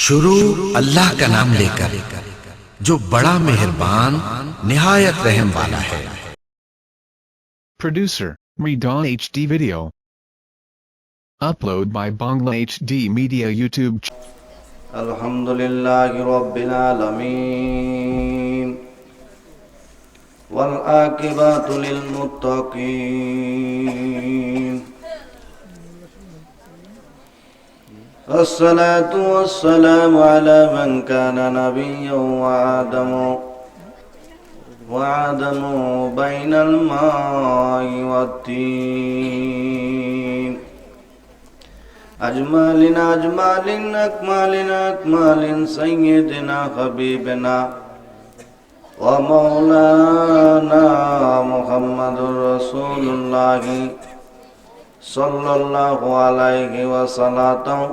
शुरू अल्लाह का नाम लेकर जो बड़ा मेहरबान निहायत रहम वाला है। Producer, Redon HD Video. Upload by Bangla HD Media YouTube. Alhamdulillahi Rabbil Alameen wal aqibatu lil muttaqin. As-salatu was-salamu ala man kana nabiyyan wa adamu bainal ma'i wat-tin. أجمالنا أكمال سيدنا حبيبنا ومولانا محمد رسول الله صلى الله عليه وسلم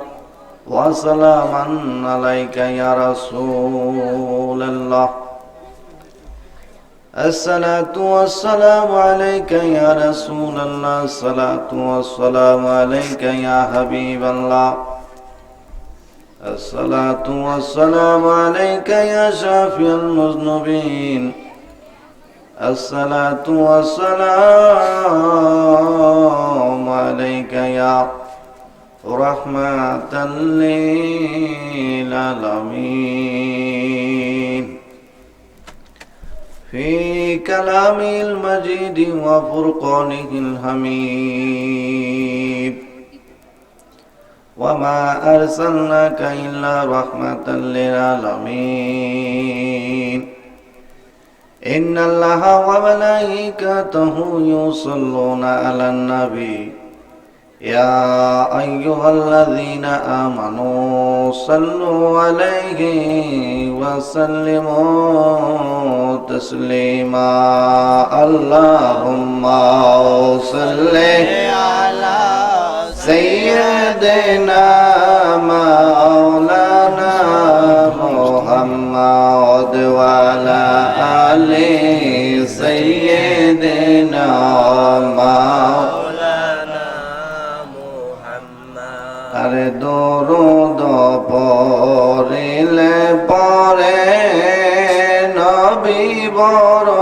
وسلاما عليك يا رسول الله. الصلاة والسلام عليك يا رسول الله. الصلاة والسلام عليك يا حبيب الله. الصلاة والسلام عليك يا شافي المذنبين. الصلاة والسلام عليك يا رحمة للعالمين. في كلامه المجيد وفرقانه الحميد. وما أرسلناك إلا رحمة للعالمين. إن الله وملائكته يصلون على النبي يا أيها الذين آمنوا صلوا عليه وسلموا تسليما. اللهم صل على سيدنا مولانا محمد وعلى آل سيدنا مولانا আরে দরুদ পড়িলে পরে নবী বড়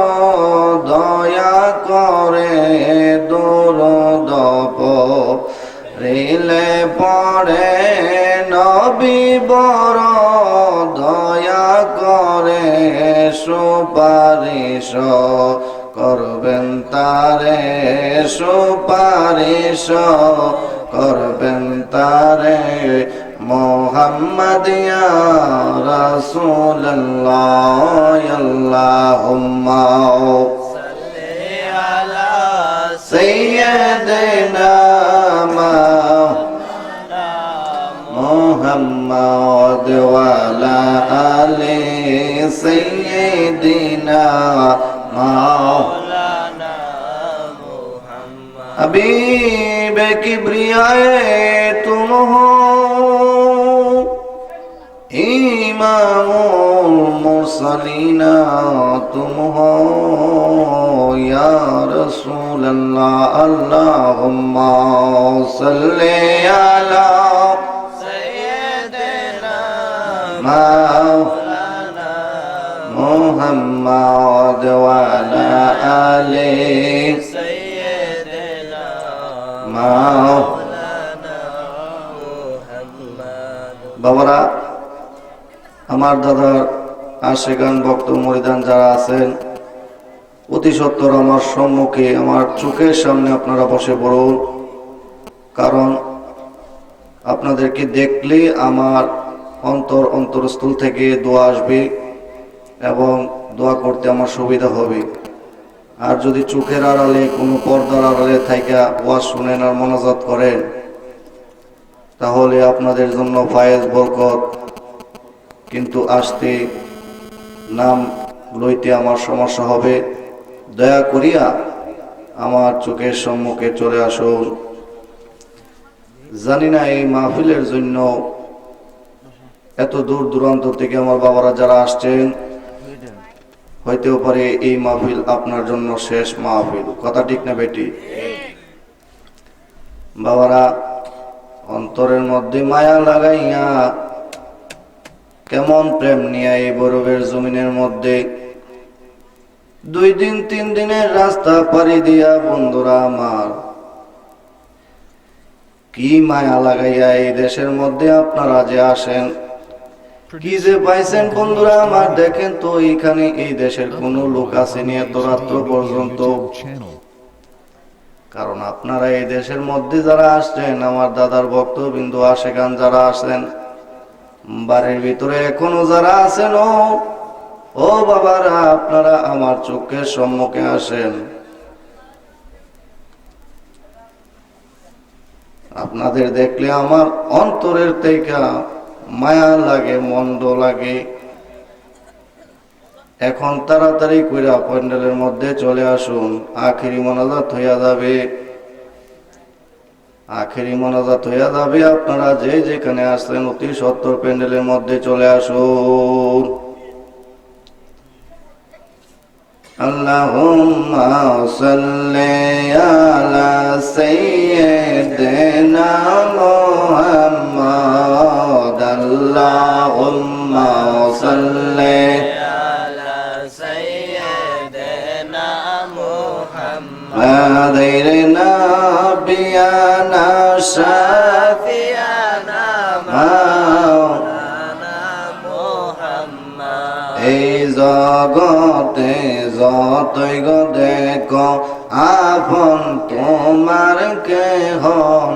দয়া করে। দরুদ পড়িলে পরে নবী বড় দয়া করে। সুপারিশ করবেন তারে, সুপারিশ করবেন তারে। মুহাম্মদ ইয়া রাসূলুল্লাহ। আল্লাহুম্মা সাল্লি আলা সাইয়্যিদিনা মুহাম্মদ ওয়া আলা আলি সাইয়্যিদিনা মাওলানা মুহাম্মদ। हबीब किब्रियाए तुम हो, इमामुल मुरसलीना तुम हो। या रसूल अल्लाह अल्लाहुम्मा सल्ली अला सय्यिदिना मौलाना मुहम्मद व अला आलि বাবারা, আমার দাদার আশিকান ভক্ত মুরিদান যারা আছেন, অতি সত্বর আমার সম্মুখে আমার চোখের সামনে আপনারা বসে পড়ুন। কারণ আপনাদেরকে দেখলে আমার অন্তরস্থল থেকে দোয়া আসবে এবং দোয়া করতে আমার সুবিধা হবে। আর যদি চোখের আড়ালে কোনো পর্দার আড়ালে থাইকা ওয়াজ শুনেন আর মোনাজাত করেন, তাহলে আপনাদের জন্য ফায়েজ বরকত, কিন্তু আসতে নাম লইতে আমার সমস্যা হবে। দয়া করিয়া আমার চোখের সম্মুখে চলে আসুন। জানি না এই মাহফিলের জন্য এত দূর দূরান্ত থেকে আমার বাবারা যারা আসছেন, হইতেও পারে এই মাহফিল আপনার জন্য শেষ মাহফিল। কথা ঠিক না বেটি? বাবারা, অন্তরের মধ্যে মায়া লাগাইয়া কেমন প্রেম নিয়ে এই বরফের জমিনের মধ্যে 2 দিন 3 দিনের রাস্তা পাড়ি দিয়া বন্ধুরা আমার কি মায়া লাগাইয়া এই দেশের মধ্যে আপনারা যে আসেন, কি যে পাইছেন বন্ধুরা আমার। দেখেন তো এখানে এই দেশের কোন লোক আসেনি এত রাত্র পর্যন্ত। YouTube channel. কারণ আপনারা এই দেশের মধ্যে যারা আসছেন, আমার দাদার ভক্তবিন্দু আশেকান যারা আসেন, বাড়ির ভিতরে এখনো যারা আছেন, ও বাবারা, আপনারা আমার চোখের সম্মুখে আসেন। আপনাদের দেখলে আমার অন্তরের থেকে মায়া লাগে, মন্দ লাগে। এখন তাড়াতাড়ি কইরা প্যান্ডেলের মধ্যে চলে আসুন, আখেরি মোনাজাত হইয়া যাবে, আখেরি মোনাজাত হইয়া যাবে। আপনারা যে যেখানে আসছেন অতি সত্বর প্যান্ডেলের মধ্যে চলে আসুন। আল্লাহুম্মা সাল্লি আলা সাইয়্যিদিনা মুহাম্মাদ। আল্লাহুম্মা সাল্লি غير نبينا شافينا مولانا محمد। এই জগতে যতই গো দেখো আপন তোমার কেহ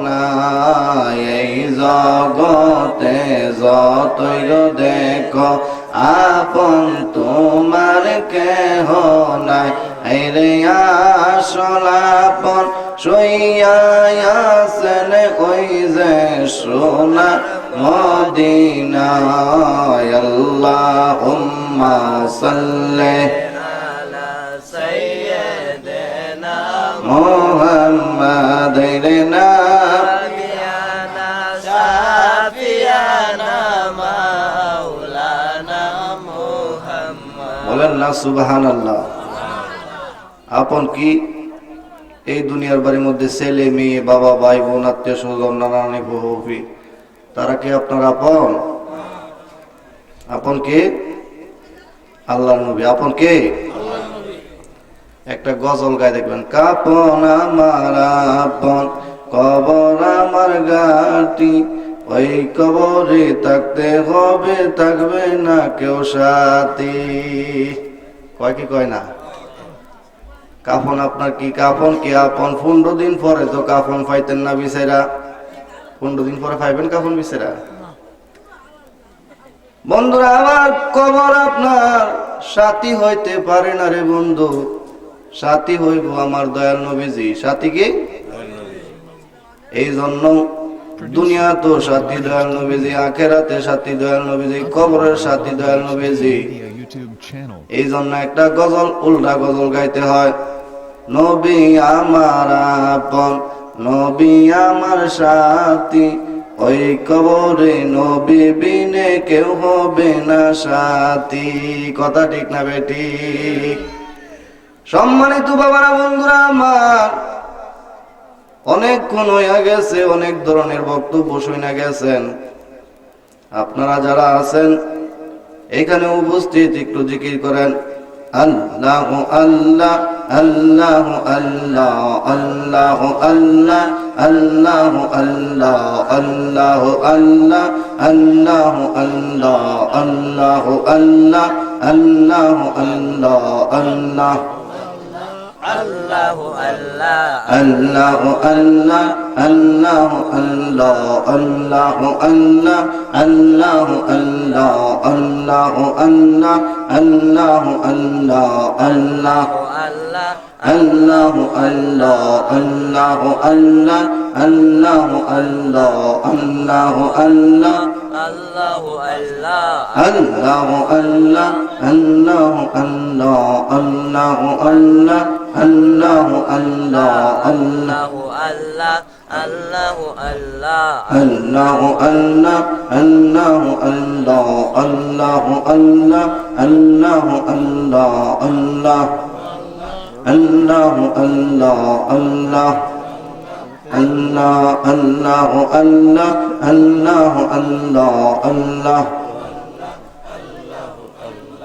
নাই। এই জগতে যতই গো দেখো আপন তোমার কেহ নাই। রে আসল আপন সইয়াছেন ওই যে সোনার মদিনায়। আল্লাহুম্মা সাল্লি আলা সাইয়্যিদিনা মুহাম্মাদ। রে নাবিয়ানা শাফিয়ানা মাওলানা মুহাম্মদ। বলেন না সুবহানাল্লাহ। আপন কি এই দুনিয়ার বাড়ির মধ্যে ছেলে মেয়ে বাবা ভাই বোন আত্মীয় স্বজন নানানি ফুফি, তারা কি আপনার আপন? আপন কে? আল্লাহর নবী। আপন কে? একটা গজল গায়ে দেখবেন, কাপন আমার আপন কবর আমার গাটি, ওই কবরে থাকতে হবে, থাকবে না কেউ সাথী। কয় কি কয় না? কাফন আপনার কি? কাফন কি আপন? 15 দিন পরে তো কাফন পাইতেন না বিছেরা। 15 দিন পরে পাইবেন কাফন বিছেরা? বন্ধুরা আমার, কবর আপনার সাথী হইতে পারে না রে বন্ধু। সাথী হইব আমার দয়াল নবীজি। সাথী কি? এই জন্য দুনিয়া তো সাথী দয়াল নবীজি, আখেরাতে সাথী দয়াল নবীজি, কবরের সাথী দয়াল নবীজি। Media YouTube channel. এই জন্য একটা গজল, উল্টা গজল গাইতে হয়। নবী আমার আপন, নবী আমার সাথী, ওই কবরে নবী বিনে কেউ হবে না সাথী। কথা ঠিক না বেটি? সম্মানিত বাবারা, বন্ধুরা আমার, অনেকক্ষণ হইয়া গেছে, অনেক ধরনের বক্তব্য শুনে গেছেন। আপনারা যারা আছেন এখানে উপস্থিত, একটু জিকির করেন আল্লাহ আল্লাহ আল্লাহ আল্লাহ আল্লাহ আল্লাহ আল্লাহ আল্লাহ আল্লাহ আল্লাহ আল্লাহ আল্লাহ আল্লাহ আল্লাহ আল্লাহ আল্লাহ আল্লাহ Allahu Allah, Allahu Allah, Allahu Allah, Allahu Allah, Allahu Allah, Allahu Allah, Allahu Allah, Allah, Allahu Allah, Allahu Allah, Allahu Allah, Allahu Allah. Allahu Allah, Allahu Allah, Allahu Allah, Allahu Allah, Allahu Allah, Allah, Allahu Allah, Allahu Allahu Allah, Allah, Allahu Allah, Allahu Allah, Allahu Allah, Allah, Allahu Allah, Allah. Allah, Allahu Allah, Allahu Allah, Allah,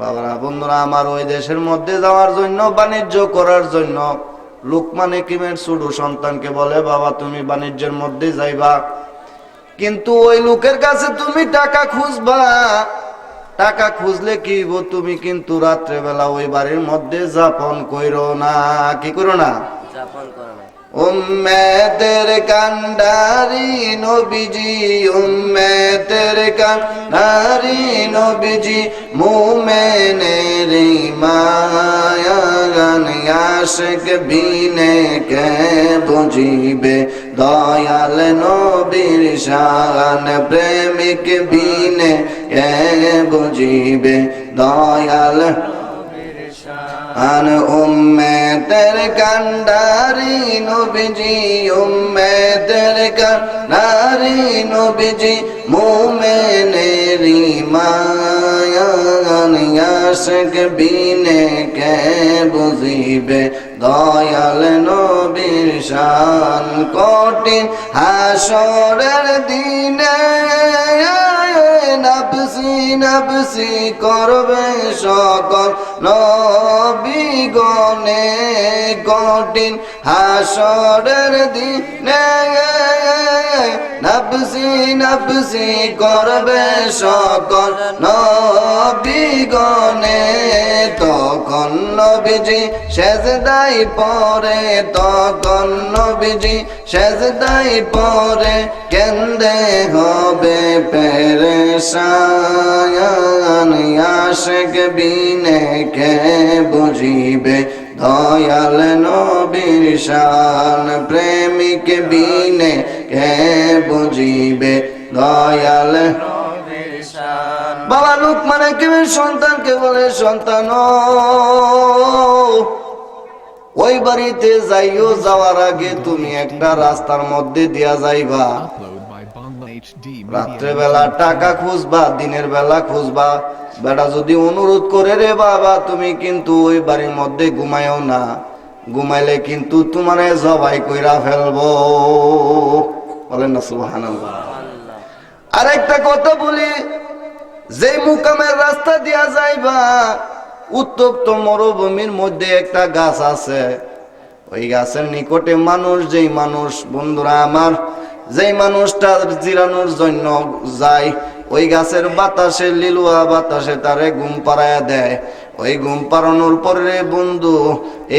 বাবারা বন্ধুরা আমার, ওই দেশের মধ্যে যাওয়ার জন্য, বাণিজ্য করার জন্য লুকমান হাকিমের ছোট সন্তানকে বলে, বাবা তুমি বাণিজ্যের মধ্যে যাইবা, কিন্তু ওই লোকের কাছে তুমি টাকা খুঁজবা। টাকা খুঁজলে কি হইব, তুমি কিন্তু রাত্রে বেলা ওই বাড়ির মধ্যে যাপন কইরো না। কি করো না? যাপন করো না। উম্মতের কান্ডারি নবীজি, উম্মতের কান্ডারি নবীজি, মুমিনের মায়াগান আশিক বিনে কে বুঝিবে, দয়াল নবীর শান প্রেমিক বিনে কে বুঝিবে, দয়াল আন উম্মতের কান্ডারি নবীজি, উম্মতের কান্ডারি নবীজি, মুমিনের মায়াগান আশিক বিনে কে বুঝিবে, দয়াল নবীর শান কঠিন হাসরের দিনে নফসি নফসি করবে সকল নবীগণে, কঠিন হাসরের দিনে নফসি নফসি করবে সকল নবীগণে, তখন নবীজি সেজদায় পড়ে, তখন নবীজি সেজদায় পড়ে, কেন্দে হবে পেরেশান আশিক বিনে কে বুঝিবে, দয়াল নবীর শান প্রেমিক বিনে কে বুঝিবে, দয়াল নবীর শান। বাবা লুকমান হাকিমের সন্তানকে বলে, সন্তান ওই বাড়িতে যাইও, যাওয়ার আগে তুমি একটা রাস্তার মধ্যে দিয়া যাইবা, Upload by Bangla HD রাত্রে Media. বেলা টাকা খুঁজবা, দিনের বেলা খুঁজবা। বেটা যদি অনুরোধ করে, রে বাবা তুমি কিন্তু ওই বাড়ির মধ্যে ঘুমায়ও না, ঘুমাইলে কিন্তু তোমারে জবাই কইরা ফেলবো। বলেন না সুবহানাল্লাহ। আরেকটা কথা বলি, যে মুকামের রাস্তা দিয়া যাইবা, উত্তপ্ত মরুভূমির মধ্যে একটা গাছ আছে, ওই গাছের নিকটে মানুষ, যেই মানুষ বন্ধুরা আমার, যেই মানুষটা জিরানোর জন্য যায়, ওই গাছের বাতাসে, লিলুয়া বাতাসে তারে ঘুম পাড়ায়া দেয়। ওই ঘুম পাড়ানোর পরে বন্ধু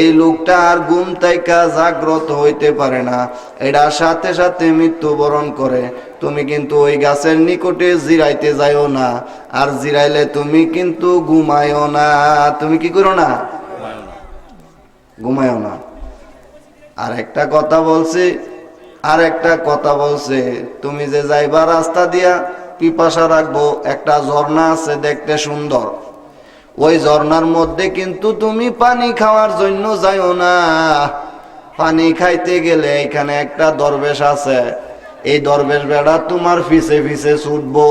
এই লোকটা আর ঘুম থেকে জাগ্রত হইতে পারে না, এটা সাথে সাথে মৃত্যুবরণ করে। তুমি কিন্তু ওই গাছের নিকটে জিরাইতে যাইও না, আর জিরাইলে তুমি কিন্তু ঘুমায়ও না। তুমি কি করো না? ঘুমায়ও না। আর একটা কথা বলছি, আর একটা কথা বলছে, তুমি যে যাইবা রাস্তা দিয়া পিপাসা রাখবো, একটা ঝর্ণা আছে দেখতে সুন্দর, ওই ঝর্ণার মধ্যে কিন্তু তুমি পানি খাওয়ার জন্য যাইও না। পানি খাইতে গেলে এখানে একটা দরবেশ আছে, এই দরবেশ বেড়া তোমার পিছে পিছে ছুটবো,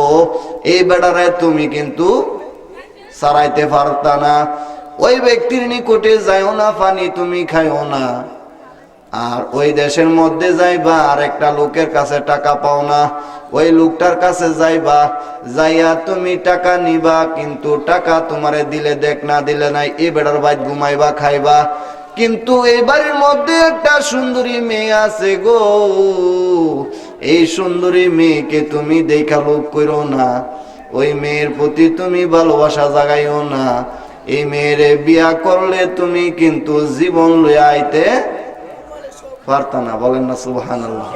এই বেড়ারে তুমি কিন্তু সারাইতে পারতা না। ওই ব্যক্তির নিকটে যাইও না, পানি তুমি খাইও না। আর ওই দেশের মধ্যে যাইবা, আর একটা লোকের কাছে টাকা পাও না, ওই লোকটার কাছে যাইবা, যাইয়া তুমি টাকা নিবা, কিন্তু টাকা তোমারে দিলে দেখ, না দিলে নাই, এ বেড়ার বাইত ঘুমাইবা, খাইবা। কিন্তু এই বাড়ির মধ্যে একটা সুন্দরী মেয়ে আছে গো, এই সুন্দরী মেয়েকে তুমি দেখা লোভ করো না, ওই মেয়ের প্রতি তুমি ভালোবাসা জাগাইও না। এই মেয়েরে বিয়া করলে তুমি কিন্তু জীবন লইয়া আইতে পারতা না। বলেন না সুবহানাল্লাহ।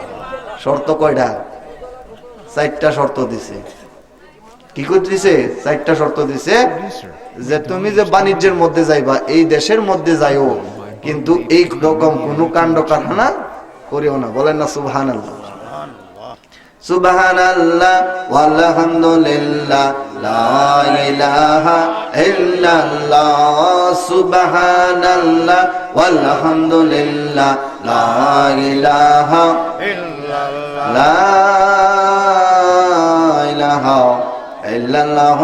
শর্ত কয়টা? 4টা শর্ত দিছে। কি করতেছে? 4টা শর্ত দিছে, যে তুমি যে বাণিজ্যের মধ্যে যাইবা, এই দেশের মধ্যে যাইও, কিন্তু এই রকম কোনো কাণ্ড কারখানা করিও না। বলেন না সুবহানাল্লাহ। সুবহানাল্লাহ ওয়ালহামদুলিল্লাহ লা ইলাহা ইল্লাল্লাহ, সুবহানাল্লাহ ওয়ালহামদুলিল্লাহ লা ইলাহা ইল্লাল্লাহ, লা ইলাহা ইল্লাল্লাহ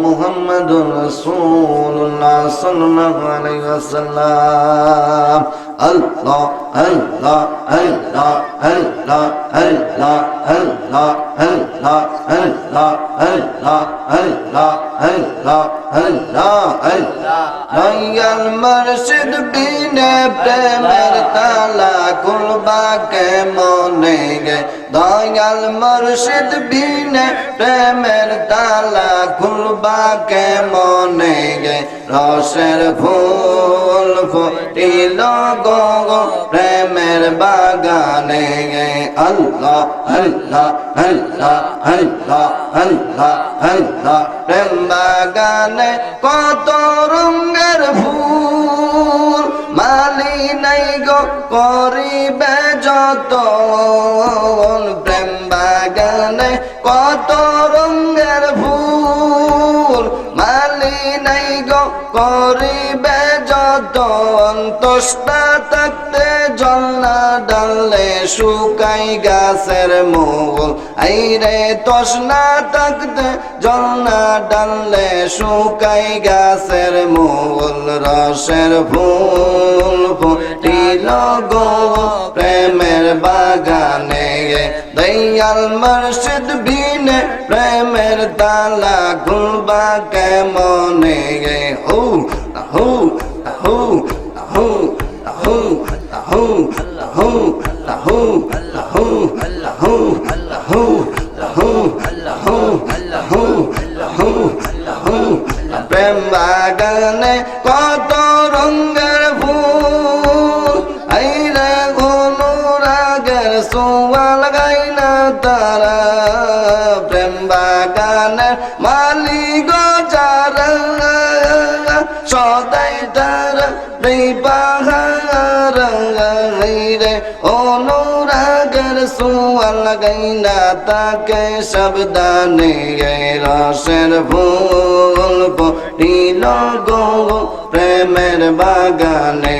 মুহাম্মাদুর রাসূলুল্লাহ সাল্লাল্লাহু আলাইহি ওয়াসাল্লাম। আল্লাহ আল্লাহ আল্লাহ আল্লাহ আল্লাহ আল্লাহ আল্লাহ আল্লাহ আল্লাহ আল্লাহ আল্লাহ আল্লাহ আল্লাহ দয়াল মুর্শিদ বিনে প্রেমের তালা খুলবা কেমনে গে দয়াল মুর্শিদ বিনে প্রেমের তালা খুলবা কেমনে গে রসের ফুল ফুটিল গো প্রেমের বাগানে গে আল্লাহ আল্লাহ আল্লাহ আল্লাহ আল্লাহ আল্লাহ প্রেম বাগানে কত রঙের ফুল মালি নাই গো করিবে যত প্রেম বাগানে কত রঙের ফুল মালি নাই গো করিবে যত তষ্টা থাকতে জল না ডাললে শুকাই গাছের মূল আইরে তষ্টা থাকতে জল না ডাললে শুকাই গাছের মূল রসের ফুল ফুটিল গো প্রেমের বাগানে দয়াল মুর্শিদ বিনে প্রেমের তালা খুলবা কেমনে গে হু হু হু হু হু হু হু হু হু হু হু হু হু হু প্রেম বাগানে কত রঙের ফুল আইরে অনুরাগের সোয়াল গাই না তারা প্রেম বাগানের মালিক যারা সদাই তারা পাহাড় রে অনুরাগের সোয়াল গাই না তাকে সাবধানে রসের ফুল ফুটিল গো প্রেমের বাগানে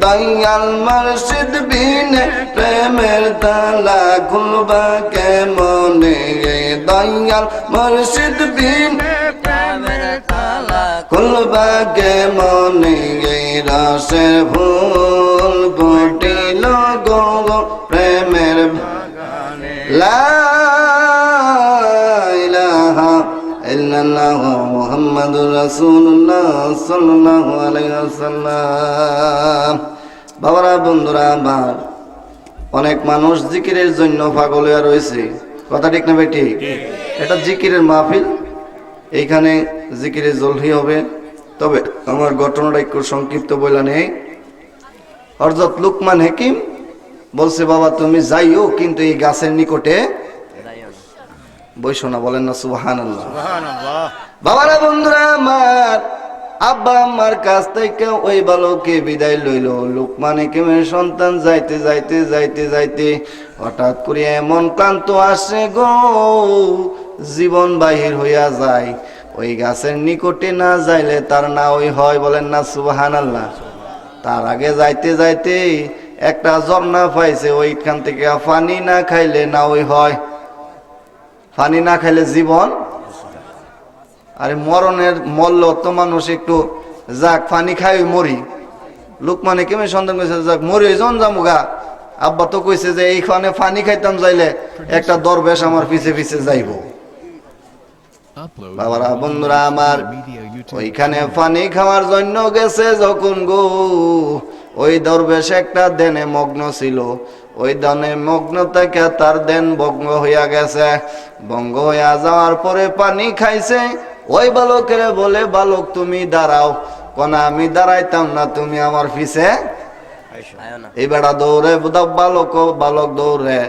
দয়াল মুর্শিদ বিনে প্রেমের তালা খুলবা কেমনে দয়াল মুর্শিদ বিনে প্রেমের তালা খুলবা কেমনে রসের ফুল ফুটিল গো প্রেমের বাগানে লা ইলাহা ইল্লাল্লাহ মুহাম্মাদুর রাসূলুল্লাহ সাল্লাল্লাহু আলাইহি ওয়াসাল্লাম। বাবারা বন্ধুরা আমার, অনেক মানুষ জিকিরের জন্য পাগল হয়ে রয়েছে, কথা ঠিক না বেটি? এটা জিকিরের মাহফিল, এইখানে জিকিরের জলহি হবে। তবে আমার ঘটনাটা একটু সংক্ষিপ্ত বলে নেই। হযরত লুকমান হাকিম বলছে, বাবা তুমি যাইও, কিন্তু এই গাছের নিকটে বইসো না। বলেন না সুবহানাল্লাহ। বাবারা বন্ধুরা আমার, আব্বা আম্মার কাছ থেকে ওই বালকে বিদায় লইল। লুকমান হাকিমের সন্তান যাইতে যাইতে যাইতে যাইতে হঠাৎ করে এমন ক্লান্ত আসে গো, জীবন বাহির হইয়া যায়। ওই গাছের নিকটে না যাইলে তার না ওই হয়। বলেন না সুবহানাল্লাহ। তার আগে যাইতে যাইতে একটা ঝর্ণা পাইছে, ওইখান থেকে পানি না খাইলে না ওই হয়। পানি না খাইলে জীবন, আরে মরণের মল্ল তো মানুষ একটু যাক পানি খাই মরি। লুকমান হাকিমের সন্তান কইছে, যাক মরি জন যামুগা। আব্বা তো কইছে যে এইখানে পানি খাইতাম যাইলে একটা দরবেশ আমার পিছে পিছে যাইব। বাবারা বন্ধুরা আমার, ওইখানে পানি খাওয়ার জন্য গেছে যখন গো, ওই দরবেশ একটা দেনে মগ্ন ছিল। ওই দানে মগ্ন থেকে তার দেন ভঙ্গ হইয়া গেছে। ভঙ্গ হইয়া যাওয়ার পরে পানি খাইছে। ওই বালকের বলে, বালক তুমি দাঁড়াও। কোন আমি দাঁড়াইতাম না, তুমি আমার পিছে। এই বেড়া দৌড়ে বালক দৌড়ে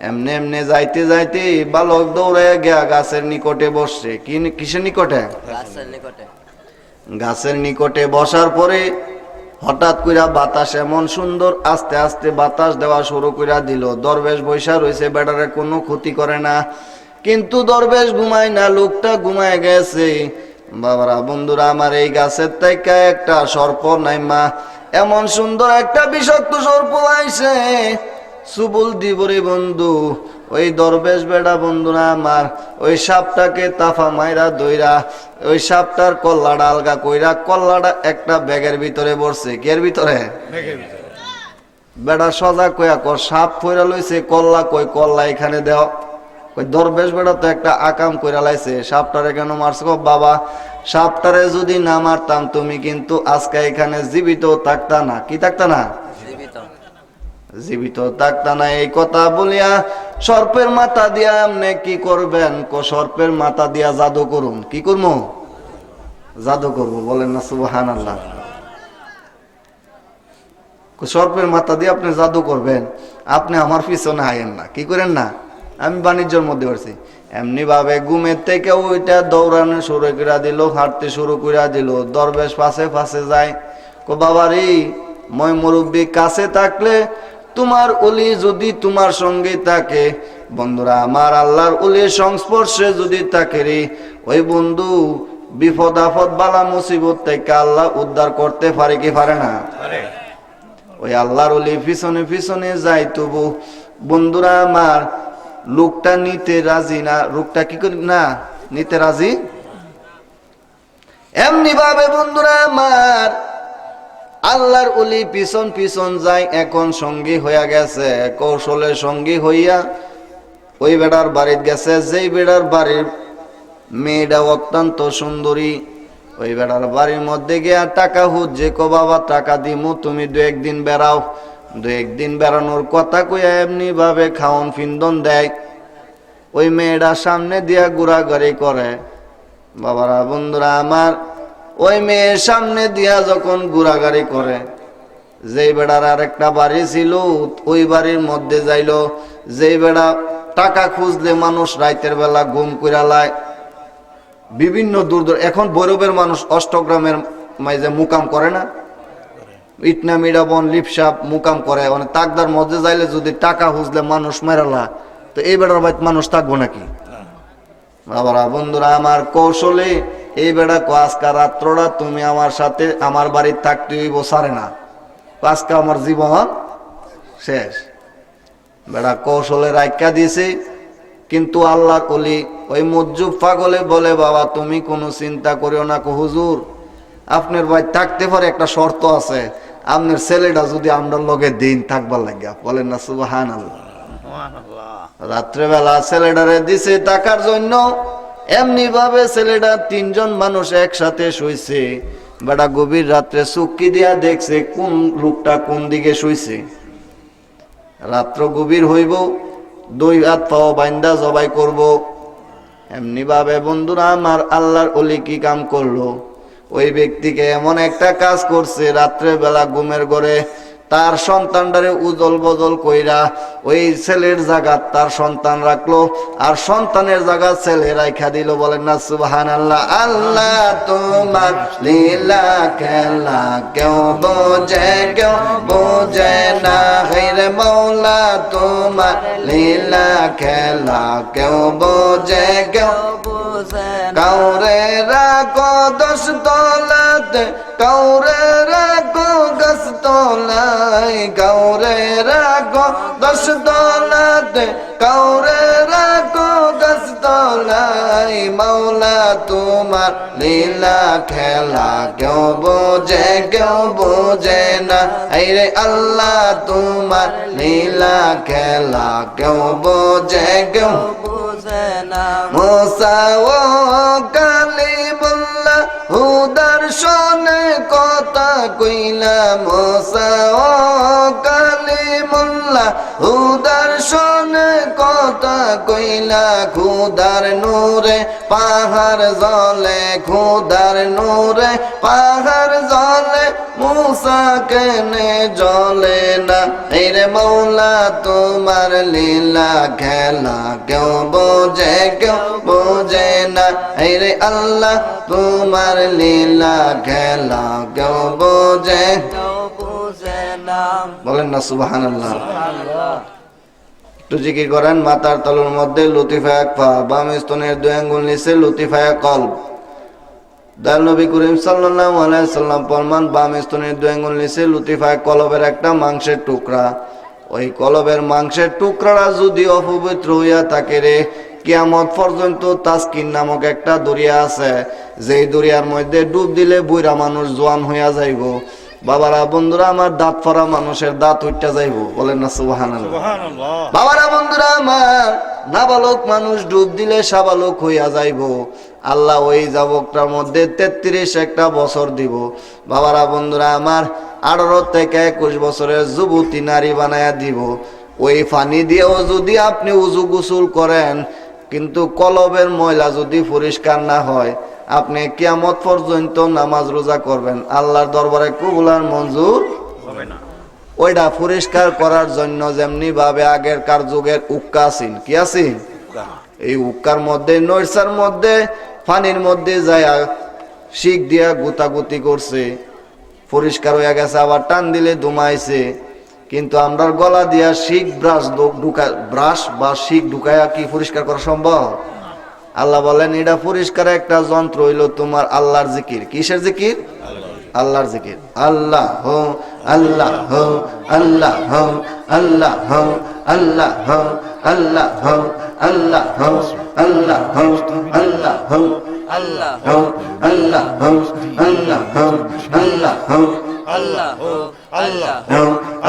এমনি এমনি যাইতে যাইতে বালক দৌড়ে গিয়া গাছের নিকটে বসছে। কিসের নিকটে? গাছের নিকটে বসার পরে হঠাৎ কইরা বাতাস এমন সুন্দর আস্তে আস্তে বাতাস দেওয়া শুরু কইরা দিল। দরবেশ বৈশা রয়েছে, বেড়ারে কোনো ক্ষতি করে না, কিন্তু দরবেশ ঘুমায় না, লোকটা ঘুমায় গেছে। বাবারা বন্ধুরা আমার, এই গাছের থেকে একটা সর্প নাইমা, এমন সুন্দর একটা বিষাক্ত সর্প আইছে, সুবুল দিবরে বন্ধু। ওই দরবেশ বেড়া বন্ধুরা আমার, ওই সাপটাকে তাফা মাইরা দইরা ওই সাপটার কল্লাটা আলগা কইরা, কল্লাটা একটা ব্যাগের ভিতরে বসছে। কের ভিতরে? বেড়া সজা কয়া কর সাপ ফইরা লইছে কল্লা কই কল্লা এখানে দেও কই দরবেশ বেড়া তো একটা আকাম কইরা লাইছে সাপটারে কেন মারছো কো বাবা সাপটারে যদি না মারতাম তুমি কিন্তু আজকে এখানে জীবিত থাকতা না কি থাকতা না জীবিত জীবিত থাকতা না এই কথা বলিয়া সর্পের মাথা দিয়া আপনি কি করবেন কো সর্পের মাথা দিয়া জাদু করুন কি করবো জাদু করবো বলেন না সুবহানাল্লাহ সর্পের মাথা দিয়ে আপনি জাদু করবেন আপনি আমার পিছনে আয়েন না কি করেন না আমি বাণিজ্যের মধ্যে পড়ছি এমনি ভাবে ঘুমের থেকে ওইটা দৌড়ানো শুরু করে দিল হাঁটতে শুরু করে দিল দরবেশ পাশে পাশে যায় কো বাবা রে মই মুরব্বী কাছে থাকলে তোমার ওলি যদি তোমার সঙ্গে থাকে বন্ধুরা আমার আল্লাহর ওলির সংস্পর্শে যদি থাকে রে ওই বন্ধু বিপদ আপদ বালা মুসিবত থেকে আল্লাহ উদ্ধার করতে পারে কি পারে না ওই আল্লাহর ওলি পিছনে পিছনে যাই তবু বন্ধুরা আমার লোকটা নিতে রাজি না লোকটা কি করি না নিতে রাজি এমনি ভাবে বন্ধুরা আমার আল্লাহর ওলি পিছন পিছন যায় এখন সঙ্গী হইয়া গেছে কৌশলের সঙ্গী হইয়া ওই বেড়ার বাড়ির গেছে যেই বেড়ার বাড়ির মেয়েটা অত্যন্ত সুন্দরী ওই বেড়ার বাড়ির মধ্যে গিয়া টাকা হুজে কো বাবা টাকা দিমু তুমি দু একদিন বেড়াও দু একদিন বেড়ানোর কথা কইয়া এমনি ভাবে খাওন ফিন্দন দেয় ওই মেয়েটা সামনে দিয়া ঘোরাঘুরি করে বাবারা বন্ধুরা আমার ওই মেয়ের সামনে দিয়া যখন ঘোরাঘুরি করে যেই বেড়ার আর একটা বাড়ি ছিল ওই বাড়ির মধ্যে যাইলো যেই বেড়া টাকা খুঁজলে মানুষ রাতের বেলা ঘুম কইরা লায় বিভিন্ন দূর দূর এখন বৈরবের মানুষ অষ্টগ্রামের মাঝে মুকাম করে না ইটনা মিডাবন লিপসাপ মুকাম করে মানে তাকদার মধ্যে যাইলে যদি টাকা খুঁজলে মানুষ মেরালা তো এই বেড়ার বাড়িতে মানুষ থাকবো নাকি বাবারা বন্ধুরা আমার কৌশলে এই বেড়া কো আজকা রাত্রটা তুমি আমার সাথে আমার বাড়ির থাকতে হইব সারে না আজকে আমার জীবন শেষ বেড়া কৌশলে রাইকা দিছে কিন্তু আল্লাহ কলি ওই মুজ্জুব পাগলে বলে বাবা তুমি কোনো চিন্তা করিও না কো হুজুর আপনার ভাই থাকতে পারে একটা শর্ত আছে আপনার ছেলেটা যদি আমরা লগে দিন থাকবার লাগিয়া বলেন না সুবহানাল্লাহ রাত্রেবেলা ছেলেটারে দিছে টাকার জন্য এমনি ভাবে ছেলেটা তিনজন মানুষ একসাথে শুইছে বেটা গভীর রাত্রে চুক্কি দিয়া দেখছে কোন লোকটা কোন দিকে শুইছে রাত্র গভীর হইব দুই হাত পাও বাইন্দা জবাই করব এমনি ভাবে বন্ধুরা আমার আল্লাহর ওলি কি কাম করলো ওই ব্যক্তিকে এমন একটা কাজ করছে রাত্রে বেলা ঘুমের ঘরে তার সন্তানটারে উজল বজল কইরা ওই ছেলের জায়গা তার সন্তান রাখলো আর সন্তানের জায়গা ছেলে রাইখা দিল বলেন না সুবহানাল্লাহ আল্লাহ তোমার লীলা খেলা কেউ বোঝে না হে মৌলা তোমার লীলা খেলা কেউ বোঝে কাউরে রাখো দশ তলাতে কাউরে রাখো গাছ তলায় কাউরে রাখো দশ তলাতে কাউরে রাখো গাছ তলায় মাওলা তোমার লীলা খেলা কেউ বোঝে না রে আল্লাহ তোমার লীলা খেলা কেউ বোঝে না মুসা ও কালিমুল্লাহ হুদার শোনে কথা কইলা মুসা ও কালিমুল্লাহ হুদার শোনে কথা কইলা খুদার নূরে পাহাড় জ্বলে খুদার নূরে পাহাড় জ্বলে মুসা কেনে জ্বলে না রে মৌলা তোমার লীলা খেলা কেউ বোঝে না রে আল্লাহ তোমার লীলা খেলা কেউ বোঝে না বলেন না সুবহানাল্লাহ একটু জিকির করেন মাথার তালুর মধ্যে লতিফা এক পা বাম স্তনের দুই আঙ্গুল নিচে লতিফা এক কলব দয়াল নবী করিম সাল্লাল্লাহু আলাইহি সাল্লাম ফরমান বাম স্তনের দুই আঙ্গুল নিচে লতিফা এক কলবের একটা মাংসের টুকরা ওই কলবের মাংসের টুকরাটা যদি অপবিত্র হইয়া থাকে রে কিয়ামত পর্যন্ত তাসকিন নামক একটা দরিয়া আছে যেই দরিয়ার মধ্যে ডুব দিলে বুইরা মানুষ জোয়ান হইয়া যাইব বাবারা বন্ধুরা আমার, দাঁত পড়া মানুষের দাঁত উঠটা যাইবো, বলেন না সুবহানাল্লাহ। বাবারা বন্ধুরা আমার, নাবালক মানুষ ডুব দিলে সাবালক হইয়া যাইবো। আল্লাহ ওই যুবকটার মধ্যে 33 বছর দিব। বাবারা বন্ধুরা আমার, 18 থেকে 21 বছরের যুবতী নারী বানায়া দিব। ওই পানি দিয়েও যদি আপনি উজু গোসল করেন, কিন্তু কলবের ময়লা যদি পরিষ্কার না হয়, আপনি কিয়ামত পর্যন্ত নামাজ রোজা করবেন, আল্লাহর দরবারে কবুল আর মঞ্জুর হবে না। ওইটা পরিষ্কার করার জন্য যেমনি ভাবে আগেরকার যুগের উক্কা আছেন, কি আছেন, এই উক্কার মধ্যে নৈসার মধ্যে পানির মধ্যে যায় শিক দিয়া গুতাগুতি করছে, পরিষ্কার হয়ে গেছে, আবার টান দিলে ধুমাইছে। কিন্তু আমরা গলা দিয়া শিক ব্রাশ বা শিক ঢুকায়া কি পরিষ্কার করা সম্ভব? আল্লাহ বলেন এটা পরিষ্কার একটা যন্ত্র হইল তোমার আল্লাহর জিকির। কিসের জিকির? আল্লাহর জিকির। আল্লাহ হো আল্লাহ হো আল্লাহ হো আল্লাহ হো আল্লাহ হো আল্লাহ হো আল্লাহ হো আল্লাহ হো আল্লাহ হো আল্লাহ হো আল্লাহ হো আল্লাহ হো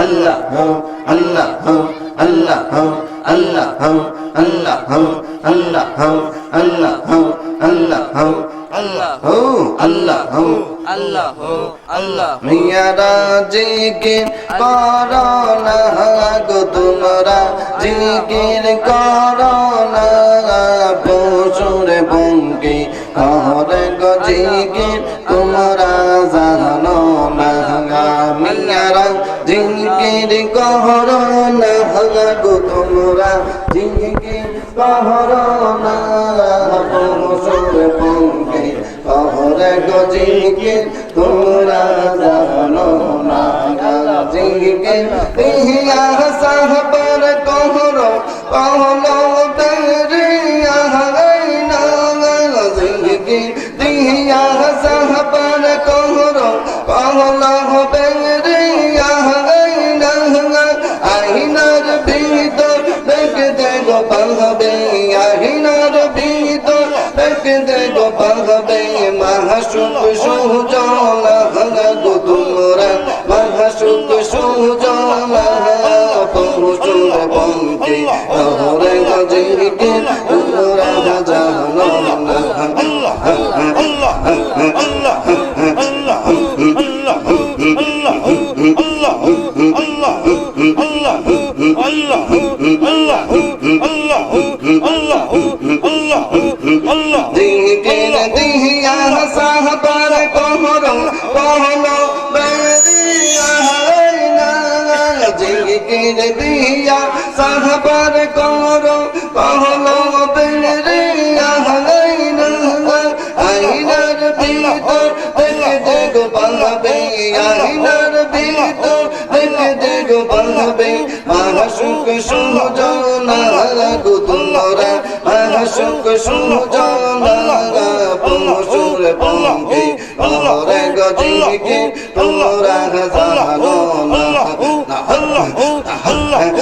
আল্লাহ হো আল্লাহ আল্লাহ হো আল্লাহ হো আল্লাহ হো আল্লাহ হো আল্লাহ হো আল্লাহ হো আল্লাহ হো আল্লাহ হো আল্লাহ হো আল্লাহ হো আল্লাহ হো আল্লাহ আল্লাহ মিয়ারা জিকির করো না গো তোমরা, জিকির করো না পশুরে পঙ্কি করে গো জিকির তোমরা জানো না। মিয়ারা জিকির করো না গো তোমরা, জিকির করো না পশুরে পঙ্কি করে গো জিকির তোমরা জানো না। জিকির ইয়া সাহবার কোহরো কহলো তেরিয়া গাইনা, জিকির ইয়া সাহবার কোহরো কহলো তেরিয়া গাইনা। আইনার ভিতর দেখতে গো পাবে, আইনার ভিতর দেখতে গো পাবে, মহাসুখ সুজলা গো তোমরা, মহাসুখ সুজলা পৌঁছুর পঙ্কি তোরে গজিকে তোমরা জানো না। আল্লাহ আল্লাহ আল্লাহ আল্লাহ আল্লাহ আল্লাহ আল্লাহ আল্লাহ আল্লাহ আল্লাহ আল্লাহ আল্লাহ আল্লাহ জিকির দিয়া সাহবার কোহরো কহলো বেরিয়া না, জিকির দিয়া সাহবার কোহরো কহলো বেরিয়া না। আইনার ভিতর দেখতে গো পাবে, আইনার ভিতর দেখতে গো পাবে, মহাসুখ সুজলা গো তোমরা, মহাসুখ সুজলা পশুর পঙ্কি করে গো জিকির তোমরা জানো না। আল্লাহ আল্লাহ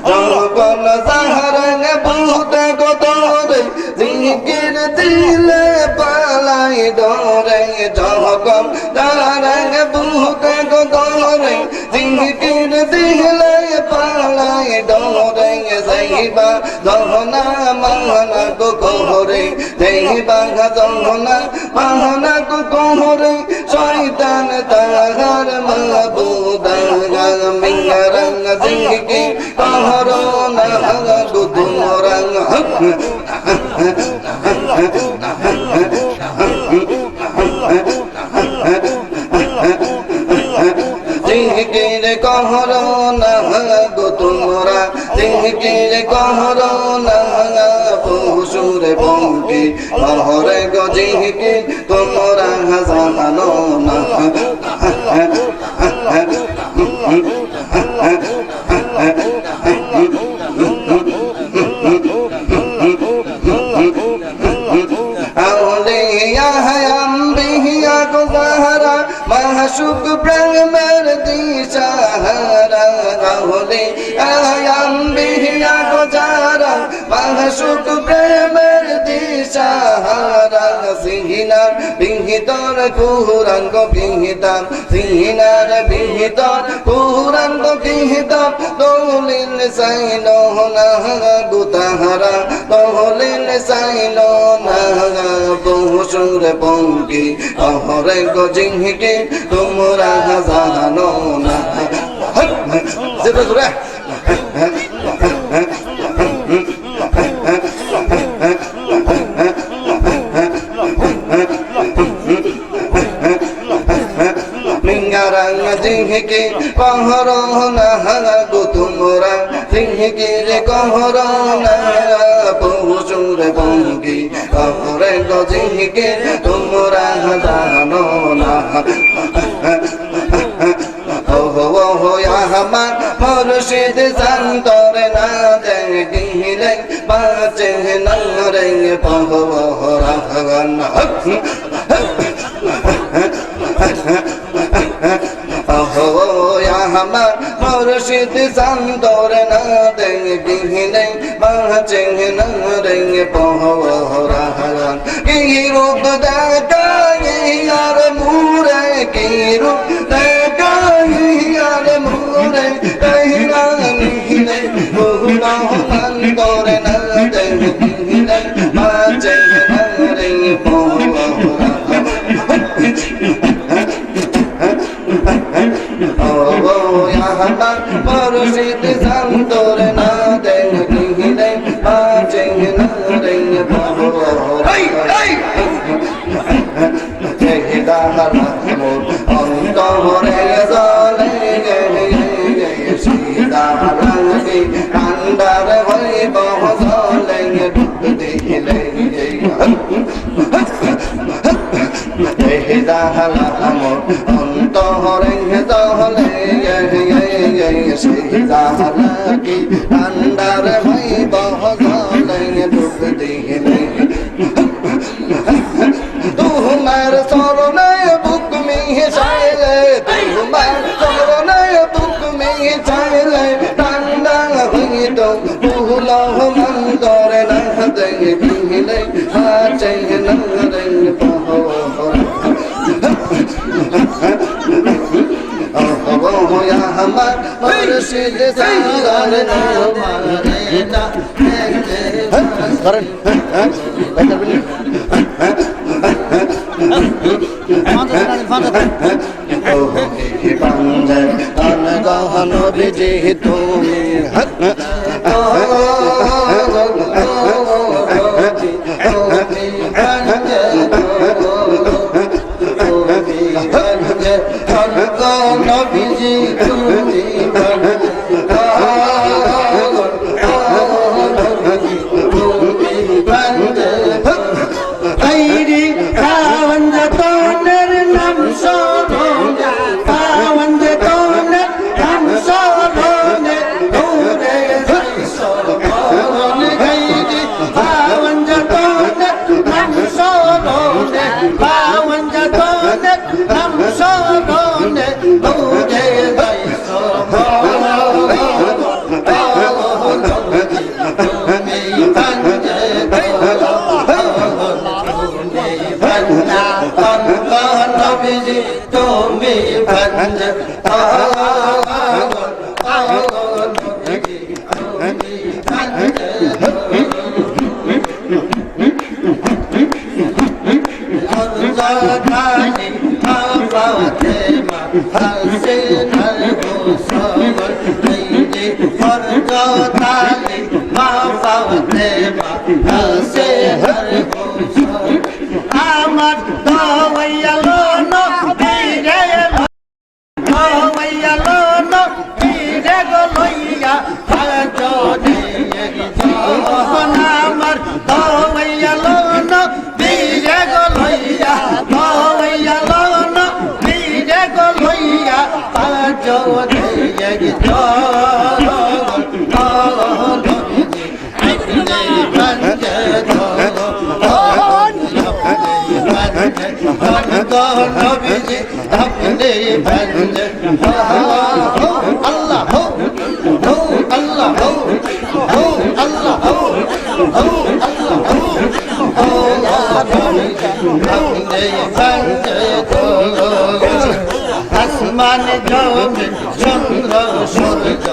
জগন সাহারং ভূতে গো তোরে, জিকির দিলে পালাই ডরে। জগন সাহারং ভূতে গো তোরে, জিকির দিলে পালাই ডরে। যাইবা জহনা মাহনা গো কোহরে, যাইবা জহনা মাহনা গো কোহরে, শয়তান তাহার মাহবুদা। মিয়ারং জিকির করো না গো তোমরা, জিকির করো না গো তোমরা, জিকির করো না পশুর পঙ্কি করে গো জিকির তোমরা জানো না। আউলিয়া আম্বিয়া গো যাহারা মাশুক প্রেমের দিশাহারা হলে আয়াম বিহিয়া গো যারা মাশুক প্রেমের দিশাহারা সিহিনার বিহিতর কুরান গো বিহিতাম সিহিনার বিহিতর কুরান গো বিহিতাম দলিল সাইনো না গুতাহারা দলিল সাইনো না বহুসুর পঙ্কি অহরে গো জিংহিকে তোমরা জানো না জোরে জোরে মিঙ্গারাং জিংহিকে কহরো না গো তোমরা জিংহিকে রে কহরো না বহুসুর পঙ্কি অহরে গো জিংহিকে তোমরা জানো না আমার মুর্শিদ সন্তর না দেখিলে বাঁচে না রে পহরা আমার মুর্শিদ সন্তর না দেখিলে বাঁচে না রে পহরা কি রূপ দেখাই আর মুরে কি রূপ দেখাই আর মুরে কহিনা নিহিলে বহুনা সন্তর না দেখিলে বাঁচে না রে পহরা মুর্শিদ সন্তর না দেখিলে বাঁচে না রে পহরা অন্তরে জলে সীতারাঙ্গি কান্ডার হইব জলে ডুব দিলে অন্তরে জলে সীতারাঙ্গি কান্ডার হইব জলে ডুব দিলে তোমার চরণে বুক মিশাইলে তোমার চরণে বুক মিশাইলে ঠান্ডা হইত ভুল মন্তরে না দেখিলে বাঁচে না রে পহরা আমার মুর্শিদ সন্তর না করেন পাঞ্জে তন গহন বিজে তুমি আমার দয়ালো নবীরে দয়ালো নবীরে গো লইয়া হাজরে আমার দয়ালো নবীরে গো লইয়া দয়ালো নবীরে গো লইয়া হাজরে নবীজি আপনি ভঞ্জে আল্লাহ হো আল্লাহ হো আল্লাহ হো আল্লাহ হো আসমান জমিন চন্দ্র সূর্য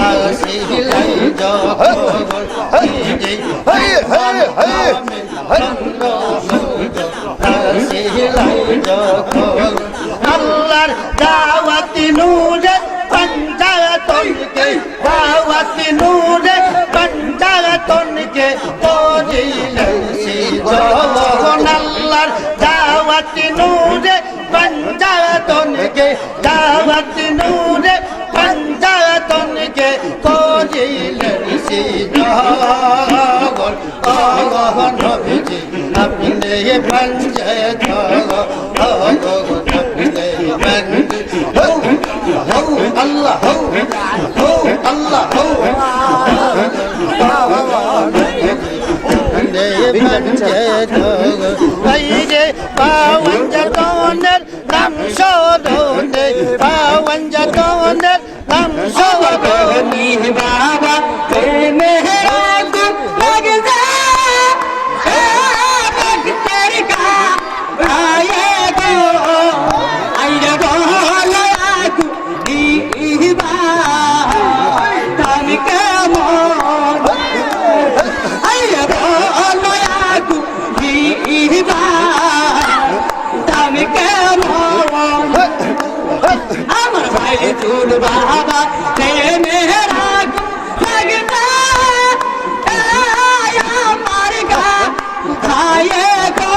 আসিলাই আল্লাহর দাওয়াতি নূরে পঞ্চায়তনকে দাওয়াতি নূরে পঞ্চায়তনকে করিলেন সৃজন আল্লাহর দাওয়াতি নূরে পঞ্চায়তনকে দাওয়াতি নূরে পঞ্চায়তনকে করিলেন সৃজন নবীজি আপনি পঞ্চায়েত আল্লাহ আল্লাহ পাওয়ান যতনের নাম শোধনে পাওয়ান যতনের নাম শোধনে বাবা মেহরা লাগে আমার ভাই তুল বাবা মেহরা লাগতা আমার গা খায়ে গো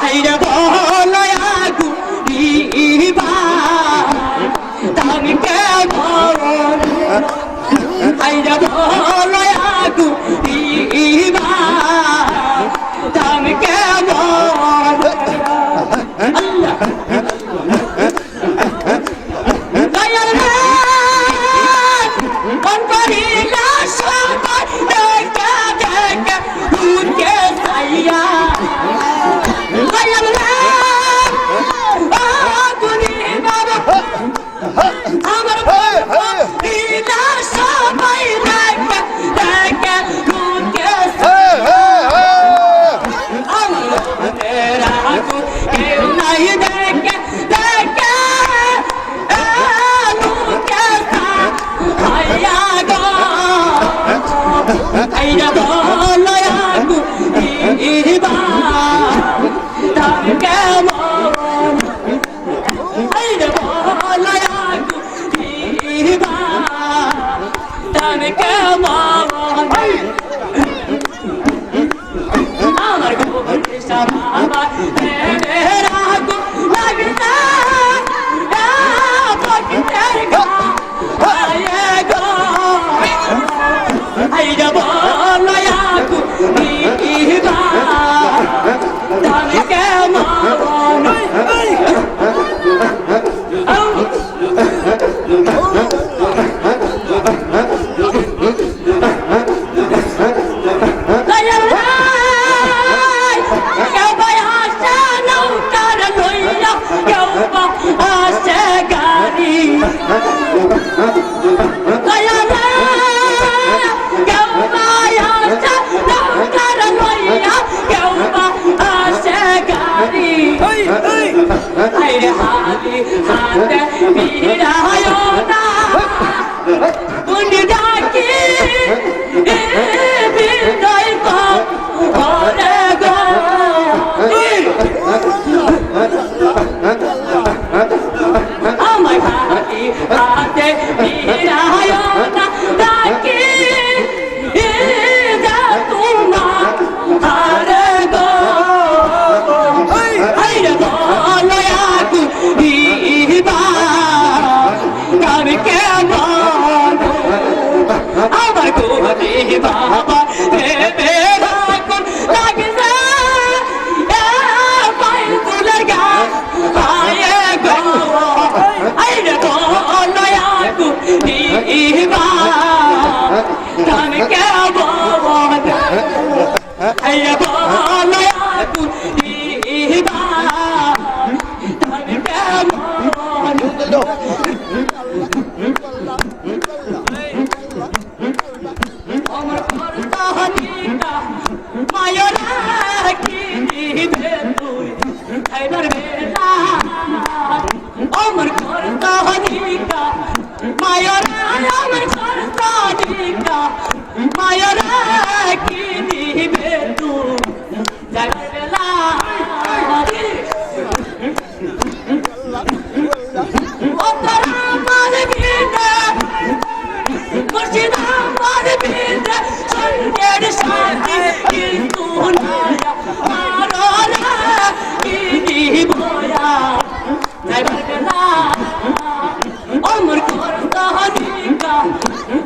আইরা বলো আগু দিবা তুমি কেমন আইরা বলো আগু দিবা তুমি কেমন আল্লাহ দয়াল কোন করিলা সবাই দেখা দেখা উঠে সাইয়া আমার দিলা সবাই দেখা দেখা উঠে কেউ নাই দেখে দেখে ভাইয়া গো আইরা বলো আগু ইবা তার কেমন আইরা বলো আগু ইবা তার কেমন আমার গোপন বাবা মেরা গো লাগতা পকেটের গো আয়ে গো আইরা বলো আগু ইবা তারে কেমন হাতে বিরায় না ডাকি বিনয় করে গো আমার হাতে হাতে বিরায় না ডাকি যা তোমার হারে গো আইরে বলো আগু ইবা আমি কেমন আমার গোরে বাবা ভেবে রাখুন লাগছে পাই তুলে গা আয়ে গো আইরে বলো আগু ইবা আমি কেমন আইরে বলো Amar korta hanika,